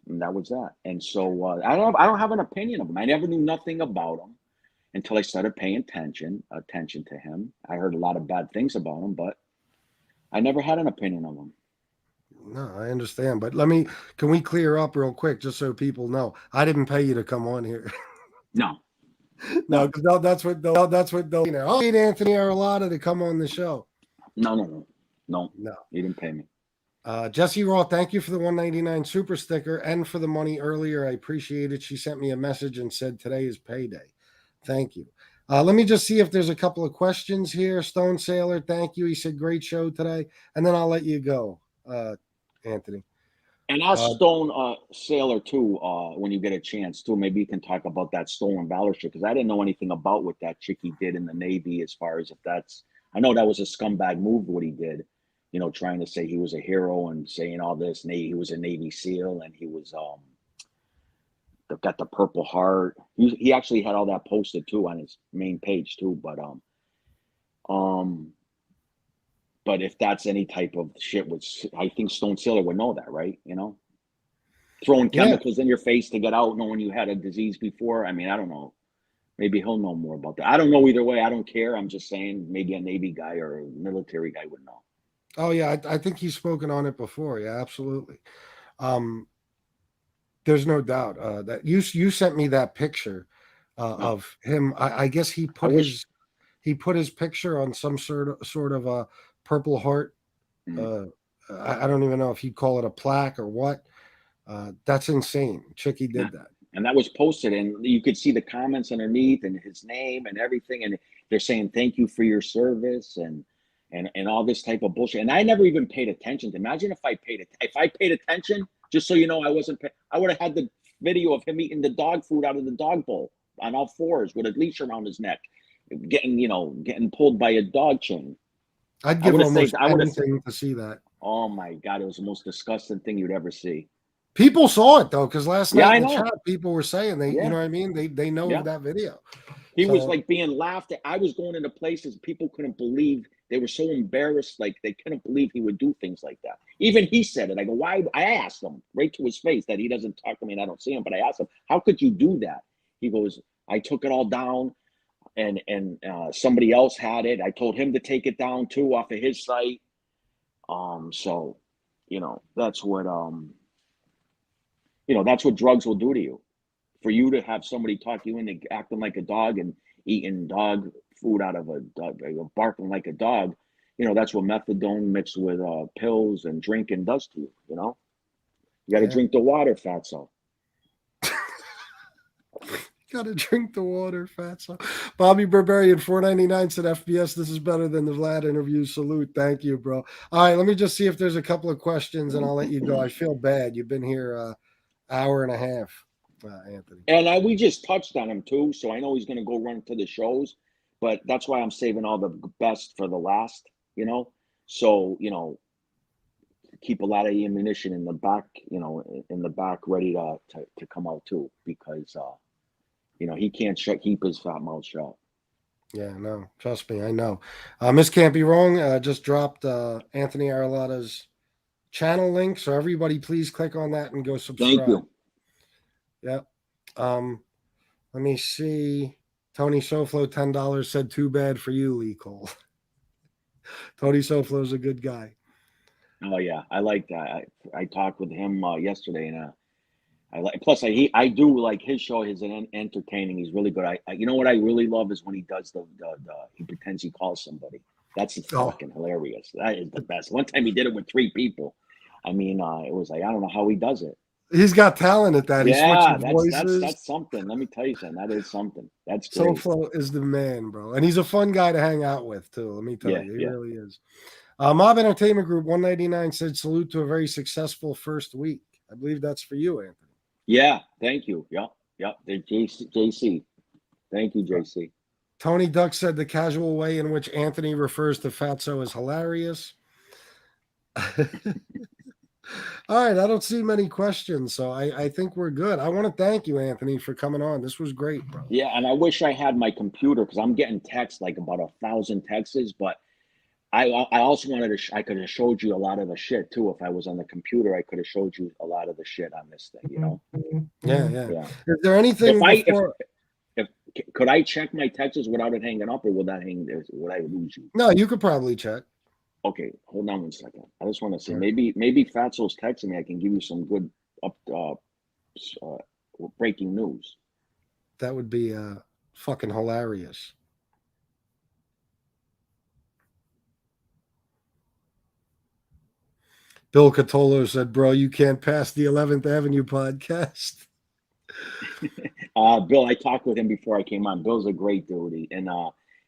that was that. And so I don't have an opinion of him. I never knew nothing about him until I started paying attention to him. I heard a lot of bad things about him, but I never had an opinion of him. No, I understand. But can we clear up real quick just so people know? I didn't pay you to come on here. No. No, because that's what they'll I need Anthony Arilotta to come on the show. No. You didn't pay me. Jesse Raw, thank you for the $1.99 super sticker and for the money earlier. I appreciate it. She sent me a message and said today is payday. Thank you. Let me just see if there's a couple of questions here. Stone Sailor, thank you. He said great show today. And then I'll let you go, Anthony. And ask Stone Sailor too, when you get a chance too. Maybe you can talk about that stolen valor shit, because I didn't know anything about what that chick he did in the Navy, as far as if that's, I know that was a scumbag move what he did. You know, trying to say he was a hero and saying all this. He was a Navy SEAL, and he was got the Purple Heart. He actually had all that posted too on his main page too. But if that's any type of shit, which I think Stone Sailor would know that, right? You know, throwing chemicals in your face to get out, knowing you had a disease before. I mean, I don't know. Maybe he'll know more about that. I don't know either way. I don't care. I'm just saying maybe a Navy guy or a military guy would know. Oh yeah, I think he's spoken on it before. Yeah, absolutely. There's no doubt that you sent me that picture of him. I guess he put his picture on some sort of a Purple Heart. I don't even know if you'd call it a plaque or what. That's insane. Chicky did that. And that was posted, and you could see the comments underneath and his name and everything. And they're saying, "Thank you for your service," and all this type of bullshit. And I never even paid attention. Imagine if I paid attention, just so you know, I would have had the video of him eating the dog food out of the dog bowl on all fours with a leash around his neck, getting pulled by a dog chain. I'd give almost anything to see that. Oh my God, it was the most disgusting thing you'd ever see. People saw it though, because last Yeah, night I in the know. chat, people were saying you Yeah. know what I mean? They know Yeah. of that video. He was So- like being laughed at. I was going into places people couldn't believe. They were so embarrassed, like they couldn't believe he would do things like that. Even he said it. I go, why? I asked him right to his face that he doesn't talk to me and I don't see him, but I asked him, how could you do that? He goes, I took it all down, and somebody else had it. I told him to take it down too off of his site. So, that's what that's what drugs will do to you. For you to have somebody talk you into acting like a dog and eating dog food out of a dog, barking like a dog, that's what methadone mixed with pills and drinking does to you. You got to drink the water, fatso. Gotta drink the water, fatso. Bobby Barbarian, $4.99 said FBS. This is better than the Vlad interview. Salute. Thank you, bro. All right, let me just see if there's a couple of questions and I'll let you go. I feel bad. You've been here hour and a half, Anthony. And we just touched on him too, so I know he's going to go run to the shows, but that's why I'm saving all the best for the last. So keep a lot of ammunition in the back, ready to come out too, because he can't keep his fat mouth shut. Yeah, no, trust me, I know. Miss Can't Be Wrong just dropped Anthony Arilotta's channel link, so everybody please click on that and go subscribe. Thank you. Yep. Let me see. Tony Soflo, $10 said, too bad for you, Lee Cole. Tony Soflo's a good guy. Oh yeah, I like that. I talked with him yesterday, and I like. Plus, I do like his show. He's entertaining. He's really good. You know what I really love is when he does the he pretends he calls somebody. That's fucking hilarious. That is the best. One time he did it with 3 people. I mean, it was like, I don't know how he does it. He's got talent at that. Yeah, he voices. that's something. Let me tell you something. That is something. That's great. Soflo is the man, bro, and he's a fun guy to hang out with too. Let me tell you, he really is. Mob Entertainment Group 199 said, salute to a very successful first week. I believe that's for you, Anthony. Yeah, thank you. Yep. The JC. Thank you, JC. Tony Duck said the casual way in which Anthony refers to Fatso is hilarious. All right, I don't see many questions, so I think we're good. I want to thank you, Anthony, for coming on. This was great, bro. Yeah, and I wish I had my computer because I'm getting texts, like about 1,000 texts, but I also wanted to. I could have showed you a lot of the shit too. If I was on the computer, I could have showed you a lot of the shit on this thing. Yeah. Is there anything? Could I check my texts without it hanging up, or would that hang there? Would I lose you? No, you could probably check. Okay, hold on 1 second. I just want to say maybe Fatso's texting me. I can give you some good breaking news. That would be fucking hilarious. Bill Catolo said, bro, you can't pass the 11th Avenue podcast. Bill, I talked with him before I came on. Bill's a great dude, and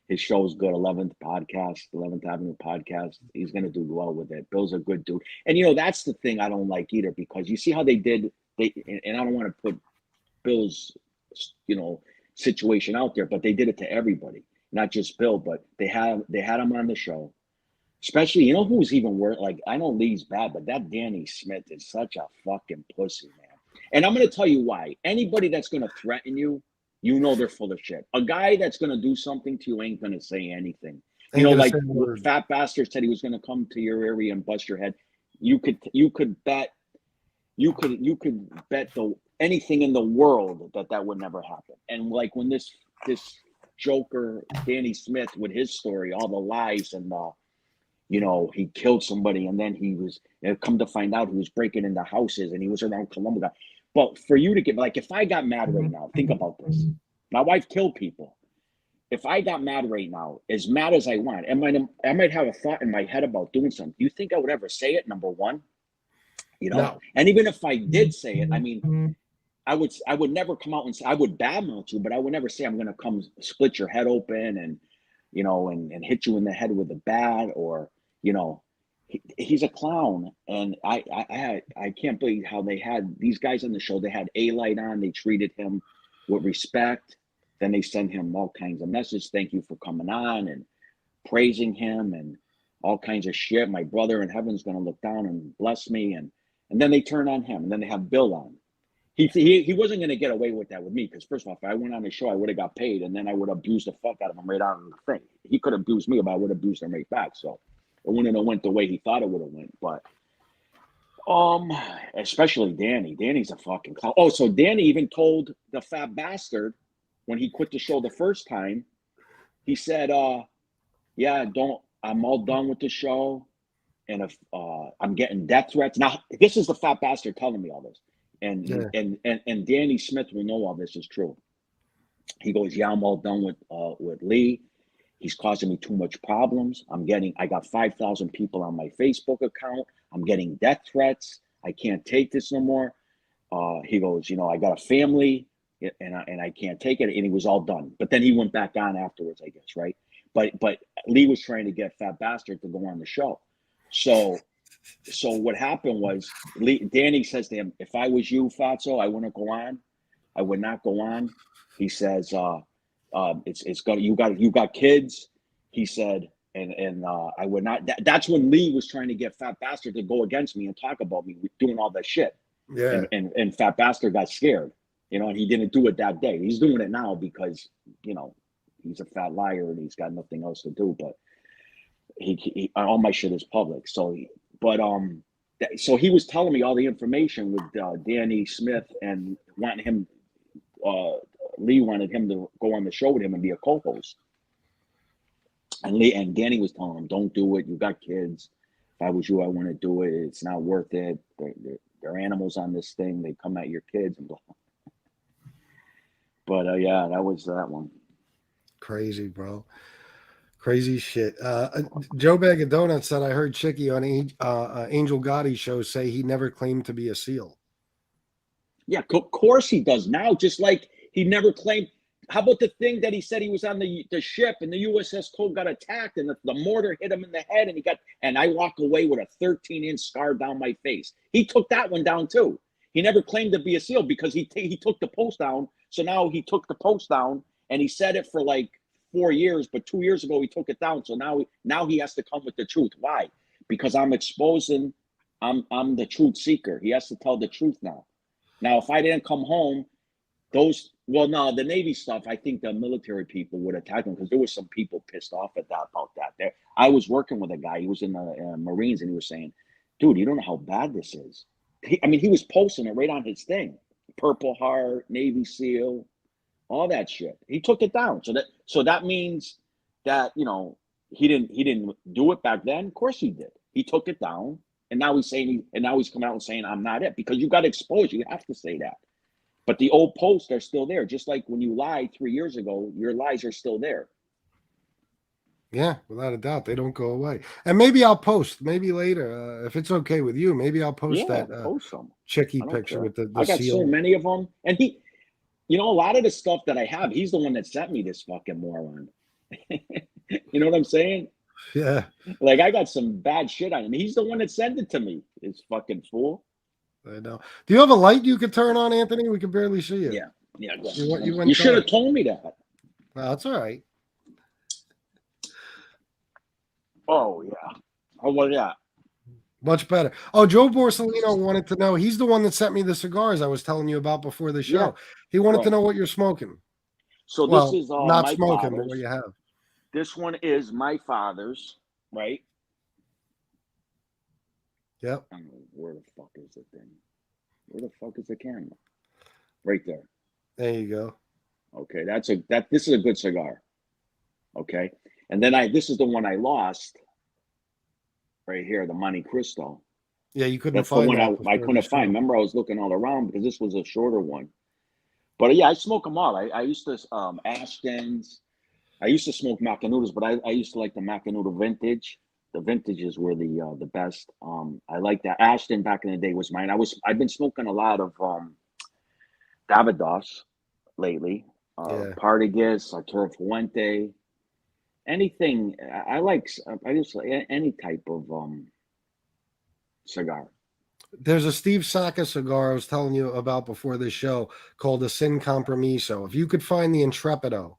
his show's good. 11th Avenue podcast. He's going to do well with it. Bill's a good dude. And, that's the thing I don't like either, because you see how they did, and I don't want to put Bill's, situation out there, but they did it to everybody, not just Bill, but they had him on the show. Especially, who's even worse? Like, I know Lee's bad, but that Danny Smith is such a fucking pussy, man. And I'm going to tell you why. Anybody that's going to threaten you, they're full of shit. A guy that's going to do something to you ain't going to say anything. Like Fat Bastard said he was going to come to your area and bust your head. You could bet anything in the world that would never happen. And like when this joker Danny Smith with his story, all the lies and he killed somebody, and then he was come to find out he was breaking into houses and he was around Columbia. But for you to get, like, if I got mad right now, think about this. My wife killed people. If I got mad right now, as mad as I want, I might have a thought in my head about doing something. Do you think I would ever say it? Number one, No. And even if I did say it, I mean, I would never come out and say, I would badmouth you, but I would never say I'm going to come split your head open and and hit you in the head with a bat, or he's a clown. And I can't believe how they had these guys on the show. They had A-Light on. They treated him with respect. Then they sent him all kinds of messages. Thank you for coming on, and praising him and all kinds of shit. My brother in heaven's going to look down and bless me. And And then they turn on him, and then they have Bill on. He wasn't going to get away with that with me because, first off, if I went on the show, I would have got paid, and then I would have abused the fuck out of him right on the thing. He could have abused me, but I would have abused him right back. So it wouldn't have went the way he thought it would have went. But especially Danny. Danny's a fucking clown. Oh, so Danny even told the fat bastard when he quit the show the first time. He said, "Yeah, I'm all done with the show, and if I'm getting death threats." Now, this is the fat bastard telling me all this. And Danny Smith will know all this is true. He goes, "Yeah, I'm all done with Lee. He's causing me too much problems. I got 5,000 people on my Facebook account. I'm getting death threats. I can't take this no more." He goes, "I got a family, and I can't take it." And he was all done. But then he went back on afterwards, I guess, right? But Lee was trying to get Fat Bastard to go on the show. So what happened was Danny says to him, "If I was you, Fatso, I wouldn't go on. I would not go on." He says, you got kids." He said, and I would not. That's when Lee was trying to get Fat Bastard to go against me and talk about me doing all that shit. Yeah. And Fat Bastard got scared, and he didn't do it that day. He's doing it now because, he's a fat liar and he's got nothing else to do. But he all my shit is public. So he was telling me all the information with Danny Smith and wanting him. Lee wanted him to go on the show with him and be a co-host. And Danny was telling him, "Don't do it. You got kids. If I was you, I wouldn't do it. It's not worth it. They're animals on this thing. They come at your kids and blah." But yeah, that was that one. Crazy, bro. Crazy shit. Joe Bag of Donuts said, "I heard Chicky on Angel Gotti's show say he never claimed to be a SEAL." Yeah, of course he does now. Just like he never claimed. How about the thing that he said he was on the ship and the USS Cole got attacked and the mortar hit him in the head and I walk away with a 13-inch scar down my face. He took that one down too. He never claimed to be a SEAL because he took the post down. So now he took the post down and he said it for like 4 years, but 2 years ago he took it down. So now he has to come with the truth. Why? Because I'm exposing. I'm the truth seeker. He has to tell the truth now. Now, if I didn't come home, the Navy stuff, I think the military people would attack him because there was some people pissed off about that. I was working with a guy. He was in the Marines, and he was saying, "Dude, you don't know how bad this is." He was posting it right on his thing. Purple Heart, Navy SEAL, all that shit. He took it down. So that means that he didn't do it back then. Of course he did. He took it down, and now he's coming out and saying, "I'm not it," because you got exposed. You have to say that. But the old posts are still there. Just like when you lied 3 years ago, your lies are still there. Yeah, without a doubt. They don't go away. And maybe I'll post, maybe later, if it's okay with you, maybe I'll post Post some. Chicky picture care. with the I got seal. so many of them. And he, a lot of the stuff that I have, he's the one that sent me this fucking moron. You know what I'm saying? Yeah. Like, I got some bad shit on him. He's the one that sent it to me, this fucking fool. I know. Do you have a light you could turn on, Anthony? We can barely see you. Yeah. You should have told me that. No, that's all right. Oh, yeah. Oh, well, yeah. Much better. Oh, Joe Borsellino wanted to know. He's the one that sent me the cigars I was telling you about before the show. Yeah. He wanted to know what you're smoking. So well, this is not my smoking, father's. but what you have. This one is my father's, right? Yep. I don't know, where the fuck is the thing? Where the fuck is the camera? Right there. There you go. Okay, this is a good cigar. Okay, and then this is the one I lost. Right here, the Monte Cristo. Yeah, you couldn't That's find the one that I couldn't find. Remember, I was looking all around because this was a shorter one. But yeah, I smoke them all. I used to Ashtons. I used to smoke Macanudos, but I used to like the Macanudo vintage. The vintages were the best. I like that. Ashton back in the day was mine. I've been smoking a lot of Davidoff lately. Partagas, Arturo Fuente. Anything I just like any type of cigar. There's a Steve Saka cigar I was telling you about before this show called the Sin Compromiso. If you could find the Intrepido,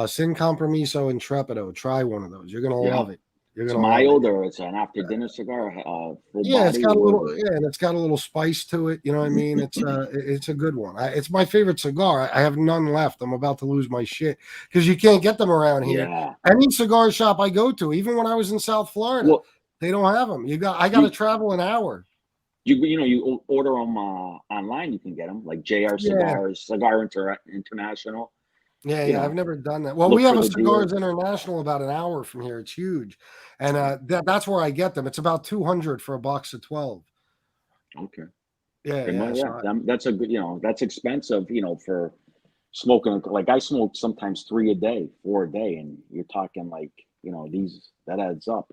Sin Compromiso Intrepido, try one of those. You're gonna love it. You're It's gonna love it. mild, or it's an after dinner cigar, full Yeah, it's body. got a What little, is it? yeah, and it's got a little spice to it. You know what I mean? It's a good one. It's my favorite cigar. I have none left. I'm about to lose my shit because you can't get them around here. Yeah. Any cigar shop I go to, even when I was in South Florida, Well, they don't have them. I got to you travel an hour. you order them online. You can get them like JR Yeah, Cigars, International. yeah. I've never done that. Well, Look we have for a the Cigars deals. International about an hour from here. It's huge, and that's where I get them. It's about 200 for a box of 12. Okay. Yeah, They yeah. might, yeah. So That's a good, that's expensive, for smoking. Like I smoke sometimes 3 a day, 4 a day, and you're talking like, that adds up,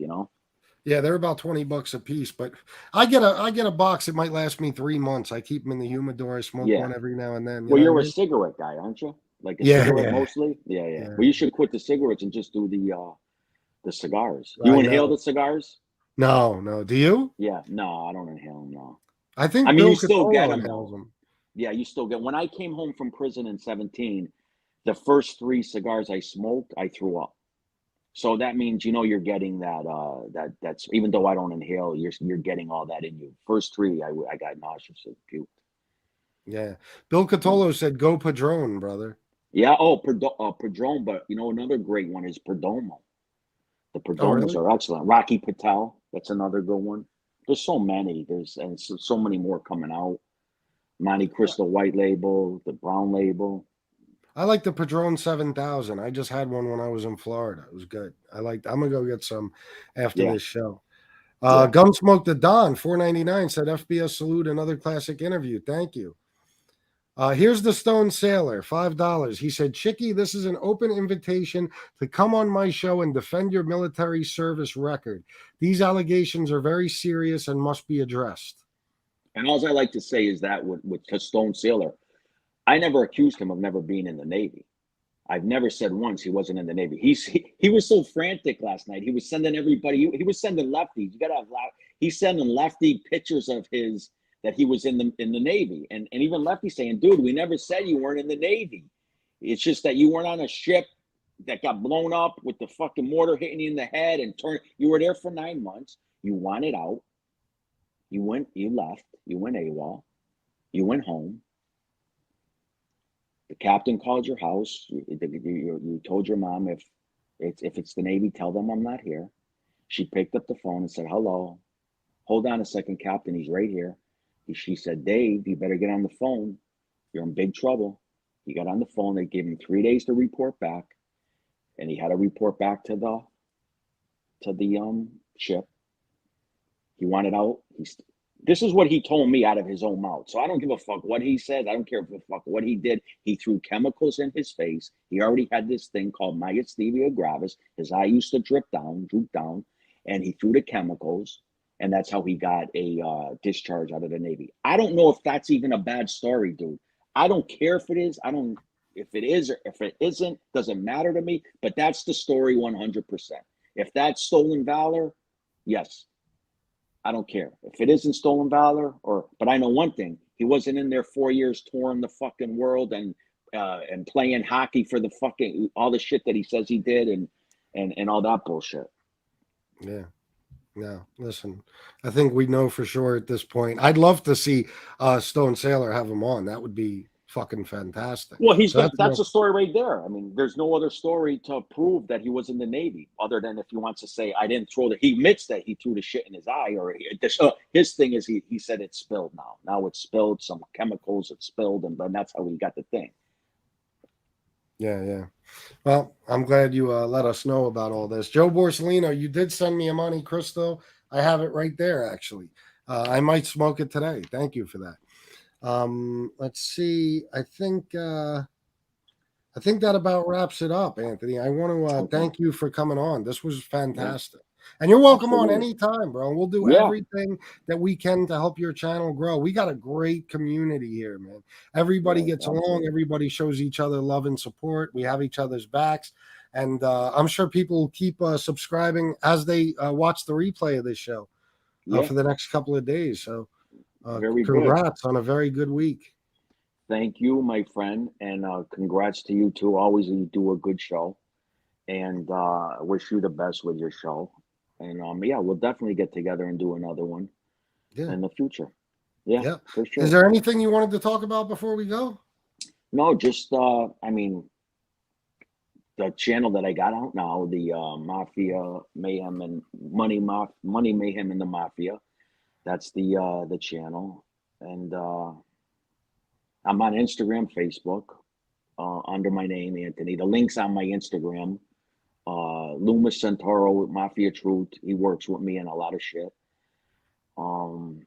yeah, they're about $20 a piece, but I get a box. It might last me 3 months. I keep them in the humidor. I smoke Yeah. one every now and then. You Well, know what I you're a mean? cigarette guy, aren't you? Like a Yeah, cigarette yeah, mostly? Yeah, yeah. yeah. Well, you should quit the cigarettes and just do the cigars. I You inhale know. the cigars? No, no. Do you? Yeah. No, I don't inhale them, no. I I think mean, Bill you still get Catolo them inhales though. them. Yeah, you still get. When I came home from prison in 17, the first 3 cigars I smoked, I threw up. So that means you're getting that's even though I don't inhale, you're getting all that in you. First 3, I got nauseous and puked. Yeah. Bill Yeah. Catolo said, "Go Padron, brother." Yeah. Oh, Padron, but another great one is Perdomo. The Oh, Perdomos really? are excellent. Rocky Patel, that's another good one. There's so many. And so many more coming out. Monte Cristo White Label, the Brown Label. I like the Padron 7000. I just had one when I was in Florida. It was good. I'm gonna go get some after Yeah, this show. yeah. Gunsmoke the Don 499 said FBS salute, another classic interview. Thank you. Here's the Stone Sailor, $5. He said, Chicky, this is an open invitation to come on my show and defend your military service record. These allegations are very serious and must be addressed. And all I like to say is that with Stone Sailor, I never accused him of never being in the Navy. I've never said once he wasn't in the Navy. He was so frantic last night. He was sending everybody. He was sending lefties. You gotta have he's sending lefty pictures of his that he was in the Navy, and even lefty saying, "Dude, we never said you weren't in the Navy. It's just that you weren't on a ship that got blown up with the fucking mortar hitting you in the head and turn. You were there for 9 months. You wanted out. You left. You went AWOL. You went home. The captain called your house. You told your mom if it's the Navy, tell them I'm not here. She picked up the phone and said, hello. Hold on a second, Captain. He's right here. She said, Dave, you better get on the phone. You're in big trouble. He got on the phone. They gave him 3 days to report back. And he had to report back to the ship. He wanted out. This is what he told me out of his own mouth. So I don't give a fuck what he said. I don't care a fuck what he did. He threw chemicals in his face. He already had this thing called myasthenia gravis. His eye used to droop down, and he threw the chemicals. And that's how he got a discharge out of the Navy. I don't know if that's even a bad story, dude. I don't care if it is. If it is or if it isn't, doesn't matter to me. But that's the story 100%. If that's stolen valor, yes. I don't care if it isn't stolen valor, but I know one thing: he wasn't in there 4 years touring the fucking world and playing hockey for the fucking all the shit that he says he did and all that bullshit. Yeah. No, listen, I think we know for sure at this point. I'd love to see Stone Sailor have him on. That would be fucking fantastic. Well, So that's a story right there. I mean, there's no other story to prove that he was in the Navy other than if he wants to say I didn't throw he admits that he threw the shit in his eye, or his thing is he said it's spilled now. Now it's spilled, some chemicals it spilled, and that's how he got the thing. Yeah. Well, I'm glad you let us know about all this. Joe Borsellino, you did send me a Monte Cristo. I have it right there, actually. I might smoke it today. Thank you for that. Let's see. I think that about wraps it up, Anthony. I want to thank you for coming on. This was fantastic. Yeah. And you're welcome on anytime, bro. We'll do everything that we can to help your channel grow. We got a great community here, man. Everybody gets along. Everybody shows each other love and support. We have each other's backs. And I'm sure people will keep subscribing as they watch the replay of this show for the next couple of days. So congrats on a very good week. Thank you, my friend. And congrats to you too. Always you do a good show. And I wish you the best with your show. And yeah, we'll definitely get together and do another one Yeah. in the future. Yeah, Yeah. for sure. Is there anything you wanted to talk about before we go? No, just I mean, the channel that I got out now, the Mafia Mayhem and Money Mayhem and the Mafia. That's the channel, and I'm on Instagram, Facebook, under my name, Anthony. The link's on my Instagram. Loomis Centauro, Mafia Truth. He works with me in a lot of shit. And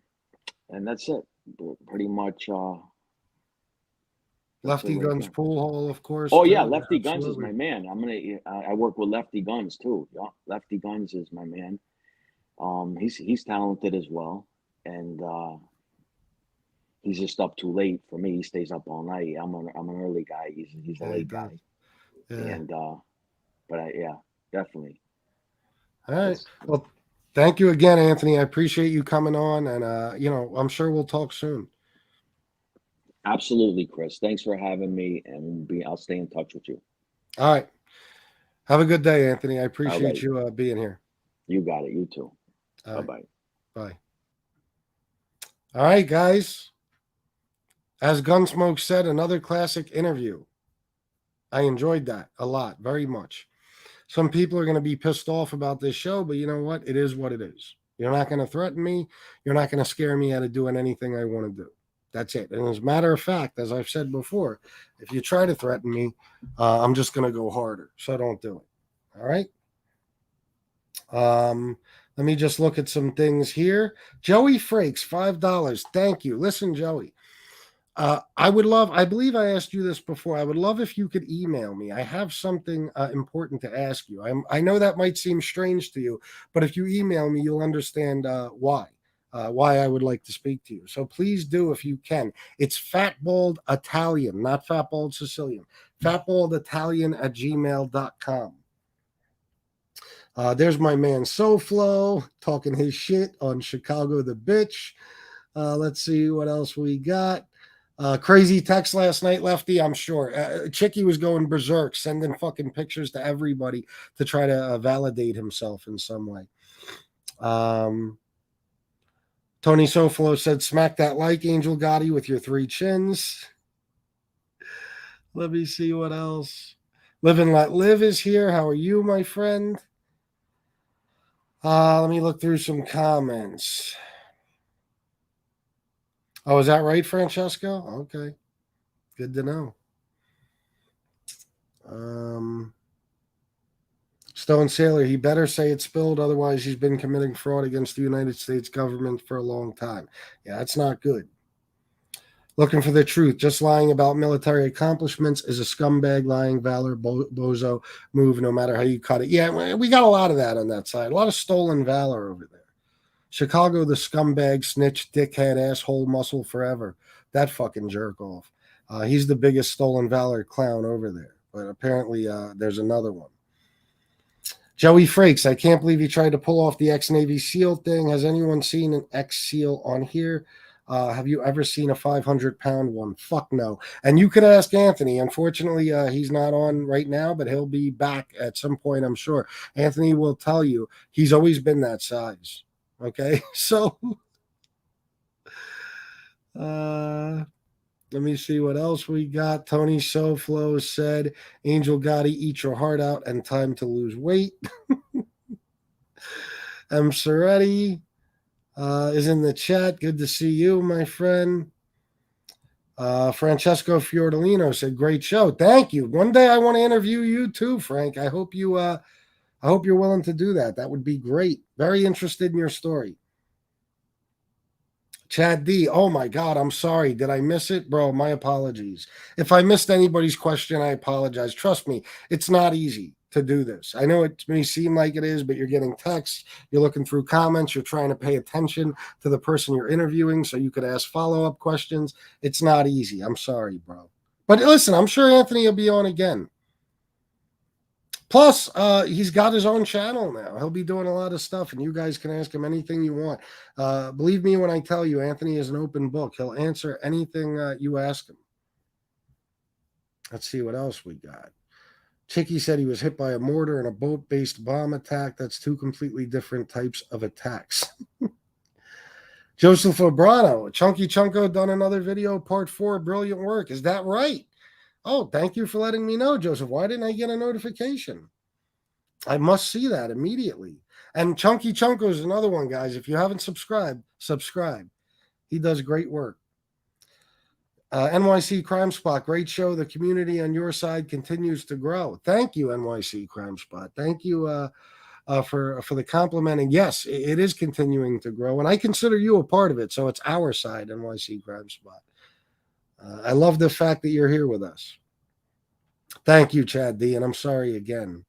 that's it. Pretty much. Lefty Guns Pool Hall, of course. Oh yeah, too. Lefty Guns is Absolutely. my man. I work with Lefty Guns too. Yeah, Lefty Guns is my man. He's talented as well, and he's just up too late for me. He stays up all night. I'm an early guy. He's a Yeah, he late does. guy. Yeah. And yeah, definitely. All right. Well, thank you again, Anthony. I appreciate you coming on, and I'm sure we'll talk soon. Absolutely, Chris. Thanks for having me, and I'll stay in touch with you. All right. Have a good day, Anthony. I appreciate right. you being here. You got it. You too. All Bye-bye. right. Bye. All right, guys. As Gunsmoke said, another classic interview. I enjoyed that a lot, very much. Some people are going to be pissed off about this show, but you know what? It is what it is. You're not going to threaten me. You're not going to scare me out of doing anything I want to do. That's it. And as a matter of fact, as I've said before, if you try to threaten me, I'm just going to go harder. So don't do it. All right. Let me just look at some things here. Joey Frakes, $5. Thank you. Listen, Joey. I believe I asked you this before. I would love if you could email me. I have something important to ask you. I know that might seem strange to you, but if you email me, you'll understand why I would like to speak to you. So please do if you can. It's Fat Bald Italian, not Fat Bald Sicilian. fatbalditalian@gmail.com. There's my man SoFlo talking his shit on Chicago the Bitch. Let's see what else we got. Crazy text last night, Lefty, I'm sure. Chicky was going berserk, sending fucking pictures to everybody to try to validate himself in some way. Tony SoFlo said, smack that like, Angel Gotti, with your 3 chins. Let me see what else. Live and Let Live is here. How are you, my friend? Let me look through some comments. Oh, is that right, Francesco? Okay. Good to know. Stone Sailor, he better say it's spilled, otherwise he's been committing fraud against the United States government for a long time. Yeah, that's not good. Looking for the truth. Just lying about military accomplishments is a scumbag, lying, valor, bozo move, no matter how you cut it. Yeah, we got a lot of that on that side. A lot of stolen valor over there. Chicago, the scumbag, snitch, dickhead, asshole, muscle forever. That fucking jerk off. He's the biggest stolen valor clown over there. But apparently there's another one. Joey Frakes, I can't believe he tried to pull off the ex-Navy SEAL thing. Has anyone seen an ex-SEAL on here? Have you ever seen a 500-pound one? Fuck no. And you could ask Anthony. Unfortunately, he's not on right now, but he'll be back at some point, I'm sure. Anthony will tell you he's always been that size. Okay, so let me see what else we got. Tony SoFlo said, Angel Gotti, eat your heart out and time to lose weight. M. Soretti is in the chat. Good to see you, my friend. Francesco Fiordolino said, great show. Thank you. One day I want to interview you too, Frank. I hope you're willing to do that. That would be great. Very interested in your story. Chad D, oh my God, I'm sorry. Did I miss it? Bro, my apologies. If I missed anybody's question, I apologize. Trust me, it's not easy to do this. I know it may seem like it is, but you're getting texts, you're looking through comments, you're trying to pay attention to the person you're interviewing so you could ask follow-up questions. It's not easy. I'm sorry, bro. But listen, I'm sure Anthony will be on again. Plus, he's got his own channel now. He'll be doing a lot of stuff, and you guys can ask him anything you want. Believe me when I tell you, Anthony is an open book. He'll answer anything you ask him. Let's see what else we got. Chicky said he was hit by a mortar in a boat-based bomb attack. That's two completely different types of attacks. Joseph Obrano, Chunky Chunko done another video, part 4, brilliant work. Is that right? Oh, thank you for letting me know, Joseph. Why didn't I get a notification? I must see that immediately. And Chunky Chunko is another one, guys. If you haven't subscribed, subscribe. He does great work. NYC Crime Spot, great show. The community on your side continues to grow. Thank you, NYC Crime Spot. Thank you for the compliment. And yes, it is continuing to grow, and I consider you a part of it. So it's our side, NYC Crime Spot. I love the fact that you're here with us. Thank you, Chad D, and I'm sorry again.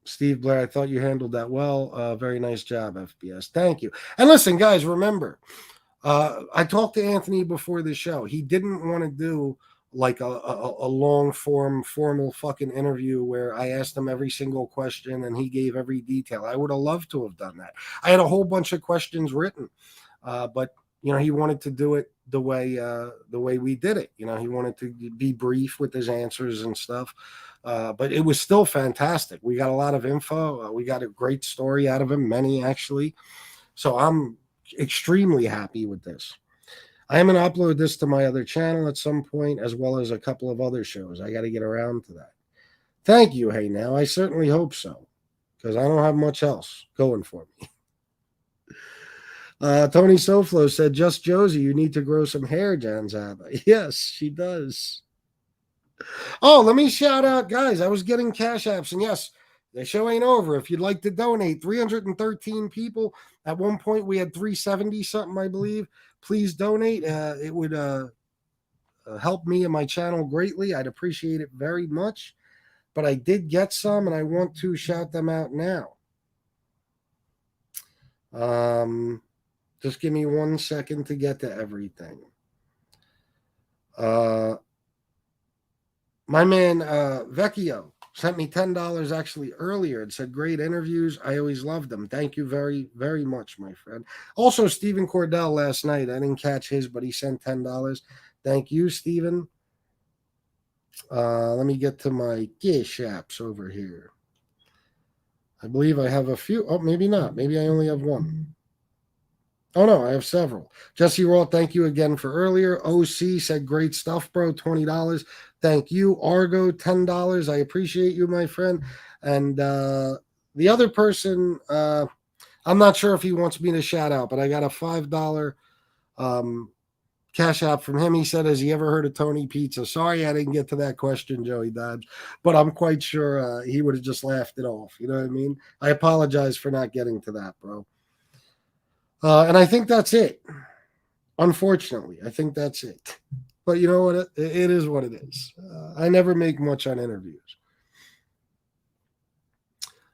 Steve Blair, I thought you handled that well. Very nice job, FBS. Thank you. And listen, guys, remember, I talked to Anthony before the show. He didn't want to do like a long form, formal fucking interview where I asked him every single question and he gave every detail. I would have loved to have done that. I had a whole bunch of questions written, but you know, he wanted to do it the way we did it. You know, he wanted to be brief with his answers and stuff. But it was still fantastic. We got a lot of info. We got a great story out of him, many actually. So I'm extremely happy with this. I am going to upload this to my other channel at some point, as well as a couple of other shows. I got to get around to that. Thank you, Hey Now. I certainly hope so, because I don't have much else going for me. Tony Soflo said, just Josie, you need to grow some hair, Janzaba. Yes, she does. Oh, let me shout out, guys. I was getting cash apps, and yes, the show ain't over. If you'd like to donate, 313 people. At one point, we had 370 something, I believe. Please donate. It would help me and my channel greatly. I'd appreciate it very much. But I did get some, and I want to shout them out now. Just give me 1 second to get to everything. My man Vecchio sent me $10 actually earlier and said, great interviews. I always loved them. Thank you very, very much, my friend. Also, Stephen Cordell last night. I didn't catch his, but he sent $10. Thank you, Stephen. Let me get to my cash apps over here. I believe I have a few. Oh, maybe not. Maybe I only have one. Oh, no, I have several. Jesse Roth, thank you again for earlier. OC said, great stuff, bro, $20. Thank you. Argo, $10. I appreciate you, my friend. And the other person, I'm not sure if he wants me to shout out, but I got a $5 cash app from him. He said, has he ever heard of Tony Pizza? Sorry, I didn't get to that question, Joey Dodge, but I'm quite sure he would have just laughed it off. You know what I mean? I apologize for not getting to that, bro. And I think that's it. Unfortunately, I think that's it. But you know what? It is what it is. I never make much on interviews.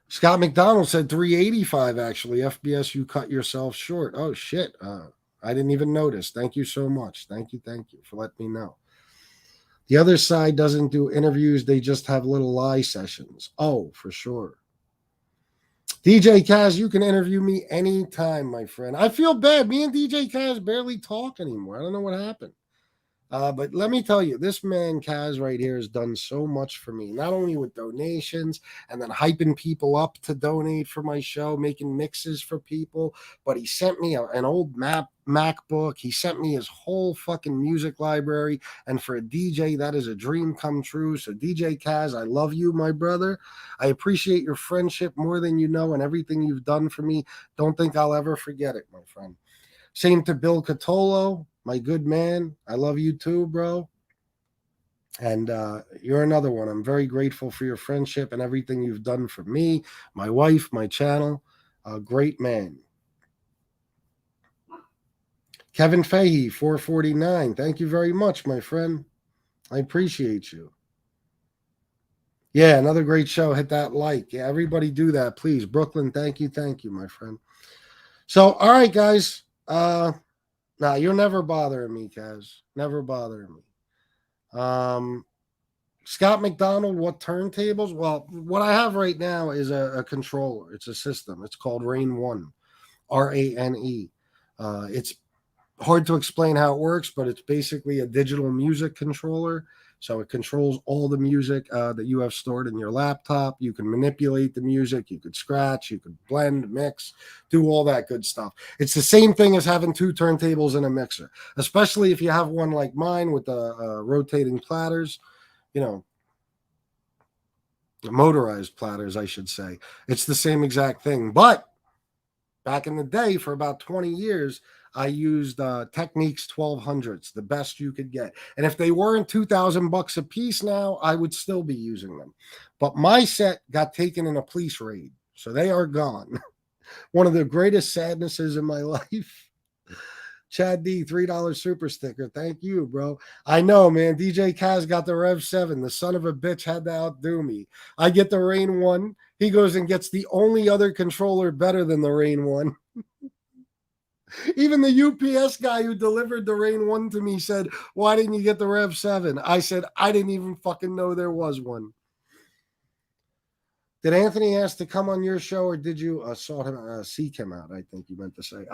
Scott McDonald said 385, actually. FBS, you cut yourself short. Oh, shit. I didn't even notice. Thank you so much. Thank you for letting me know. The other side doesn't do interviews. They just have little lie sessions. Oh, for sure. DJ Kaz, you can interview me anytime, my friend. I feel bad. Me and DJ Kaz barely talk anymore. I don't know what happened. But let me tell you, this man, Kaz, right here, has done so much for me, not only with donations and then hyping people up to donate for my show, making mixes for people, but he sent me an old MacBook. He sent me his whole fucking music library. And for a DJ, that is a dream come true. So DJ Kaz, I love you, my brother. I appreciate your friendship more than you know and everything you've done for me. Don't think I'll ever forget it, my friend. Same to Bill Catolo, my good man. I love you too, bro. And you're another one. I'm very grateful for your friendship and everything you've done for me, my wife, my channel. Great man. Kevin Fahey, 449. Thank you very much, my friend. I appreciate you. Yeah, another great show. Hit that like. Yeah, everybody do that, please. Brooklyn, thank you, my friend. So, all right, guys. Nah, you're never bothering me, Kaz. Never bothering me. Scott McDonald, what turntables? Well, what I have right now is a controller. It's a system. It's called Rain 1, RANE. It's hard to explain how it works, but it's basically a digital music controller. So it controls all the music that you have stored in your laptop. You can manipulate the music. You could scratch. You could blend, mix, do all that good stuff. It's the same thing as having 2 turntables and a mixer, especially if you have one like mine with the rotating platters, motorized platters, I should say. It's the same exact thing. But back in the day, for about 20 years, I used Technics 1200s, the best you could get. And if they weren't $2,000 a piece now, I would still be using them. But my set got taken in a police raid, so they are gone. One of the greatest sadnesses in my life. Chad D, $3 super sticker. Thank you, bro. I know, man. DJ Kaz got the Rev 7. The son of a bitch had to outdo me. I get the Rain 1. He goes and gets the only other controller better than the Rain 1. Even the UPS guy who delivered the Rain 1 to me said, why didn't you get the Rev 7? I said, I didn't even fucking know there was one. Did Anthony ask to come on your show, or did you seek him out? I think you meant to say.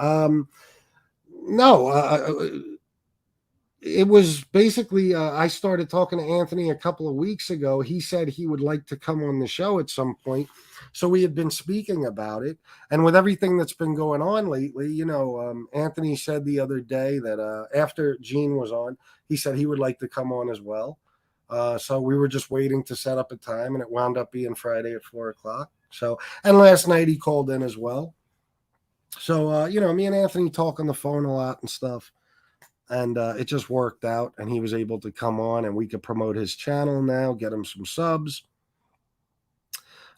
No. It was basically, I started talking to Anthony a couple of weeks ago. He said he would like to come on the show at some point. So we had been speaking about it. And with everything that's been going on lately, Anthony said the other day that after Gene was on, he said he would like to come on as well. So we were just waiting to set up a time, and it wound up being Friday at 4:00. So, and last night he called in as well. So, me and Anthony talk on the phone a lot and stuff. And it just worked out, and he was able to come on, and we could promote his channel now, get him some subs,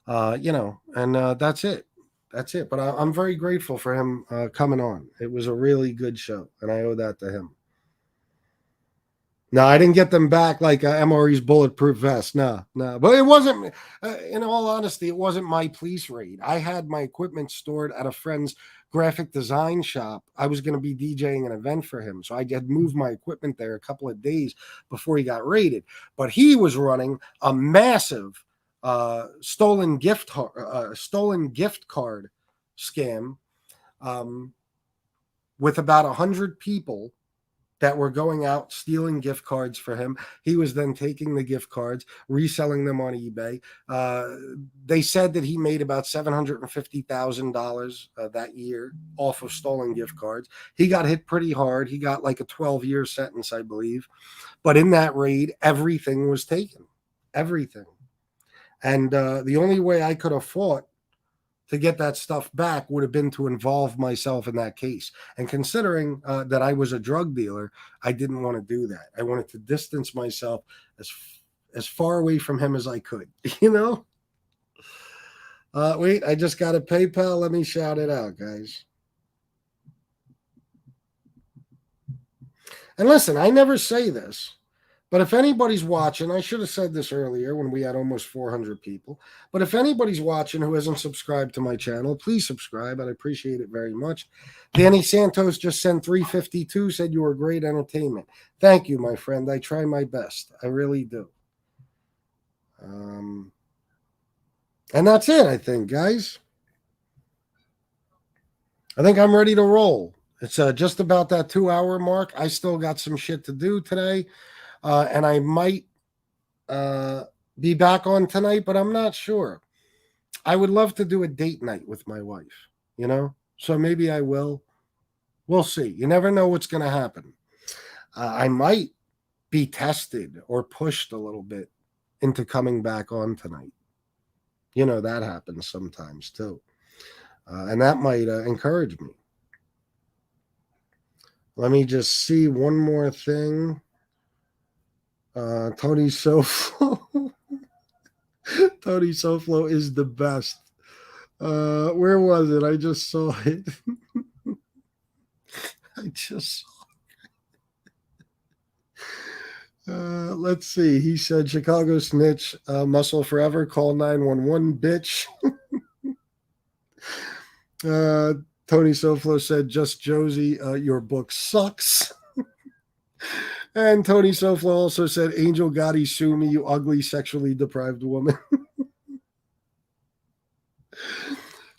and that's it. That's it. But I'm very grateful for him coming on. It was a really good show, and I owe that to him. No, I didn't get them back like MRE's bulletproof vest. No. But it wasn't, in all honesty, it wasn't my police raid. I had my equipment stored at a friend's graphic design shop. I was going to be DJing an event for him. So I had moved my equipment there a couple of days before he got raided. But he was running a massive stolen gift card scam with about 100 people that were going out stealing gift cards for him. He was then taking the gift cards, reselling them on eBay. They said that he made about $750,000 that year off of stolen gift cards. He got hit pretty hard. He got like a 12-year sentence, I believe. But in that raid, everything was taken. Everything. And the only way I could have fought to get that stuff back would have been to involve myself in that case. And considering that I was a drug dealer, I didn't want to do that. I wanted to distance myself as far away from him as I could, Wait, I just got a PayPal. Let me shout it out, guys. And listen, I never say this, but if anybody's watching, I should have said this earlier when we had almost 400 people, but if anybody's watching who hasn't subscribed to my channel, please subscribe. I'd appreciate it very much. Danny Santos just sent 352, said you were great entertainment. Thank you, my friend. I try my best. I really do. And that's it, I think, guys. I think I'm ready to roll. It's just about that 2-hour mark. I still got some shit to do today. And I might be back on tonight, but I'm not sure. I would love to do a date night with my wife, so maybe I will. We'll see. You never know what's going to happen. I might be tested or pushed a little bit into coming back on tonight. That happens sometimes too. And that might encourage me. Let me just see one more thing. Tony Soflo. Tony Soflo is the best. Where was it? I just saw it. Let's see. He said, Chicago snitch, muscle forever, call 911, bitch. Tony Soflo said, just Josie, your book sucks. And Tony Soflo also said, Angel Gotti, sue me, you ugly, sexually deprived woman.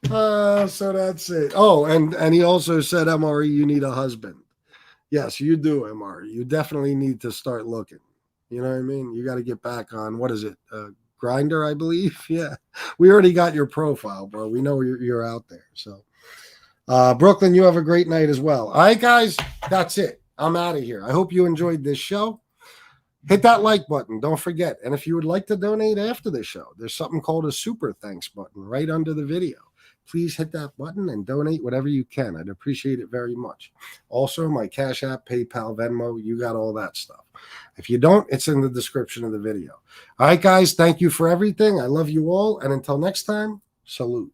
So that's it. Oh, and he also said, MRE, you need a husband. Yes, you do, MRE. You definitely need to start looking. You know what I mean? You got to get back on, what is it? Grinder, I believe. Yeah. We already got your profile, bro. We know you're out there. So, Brooklyn, you have a great night as well. All right, guys, that's it. I'm out of here. I hope you enjoyed this show. Hit that like button. Don't forget. And if you would like to donate after the show, there's something called a super thanks button right under the video. Please hit that button and donate whatever you can. I'd appreciate it very much. Also, my Cash App, PayPal, Venmo, you got all that stuff. If you don't, it's in the description of the video. All right, guys, thank you for everything. I love you all. And until next time, salute.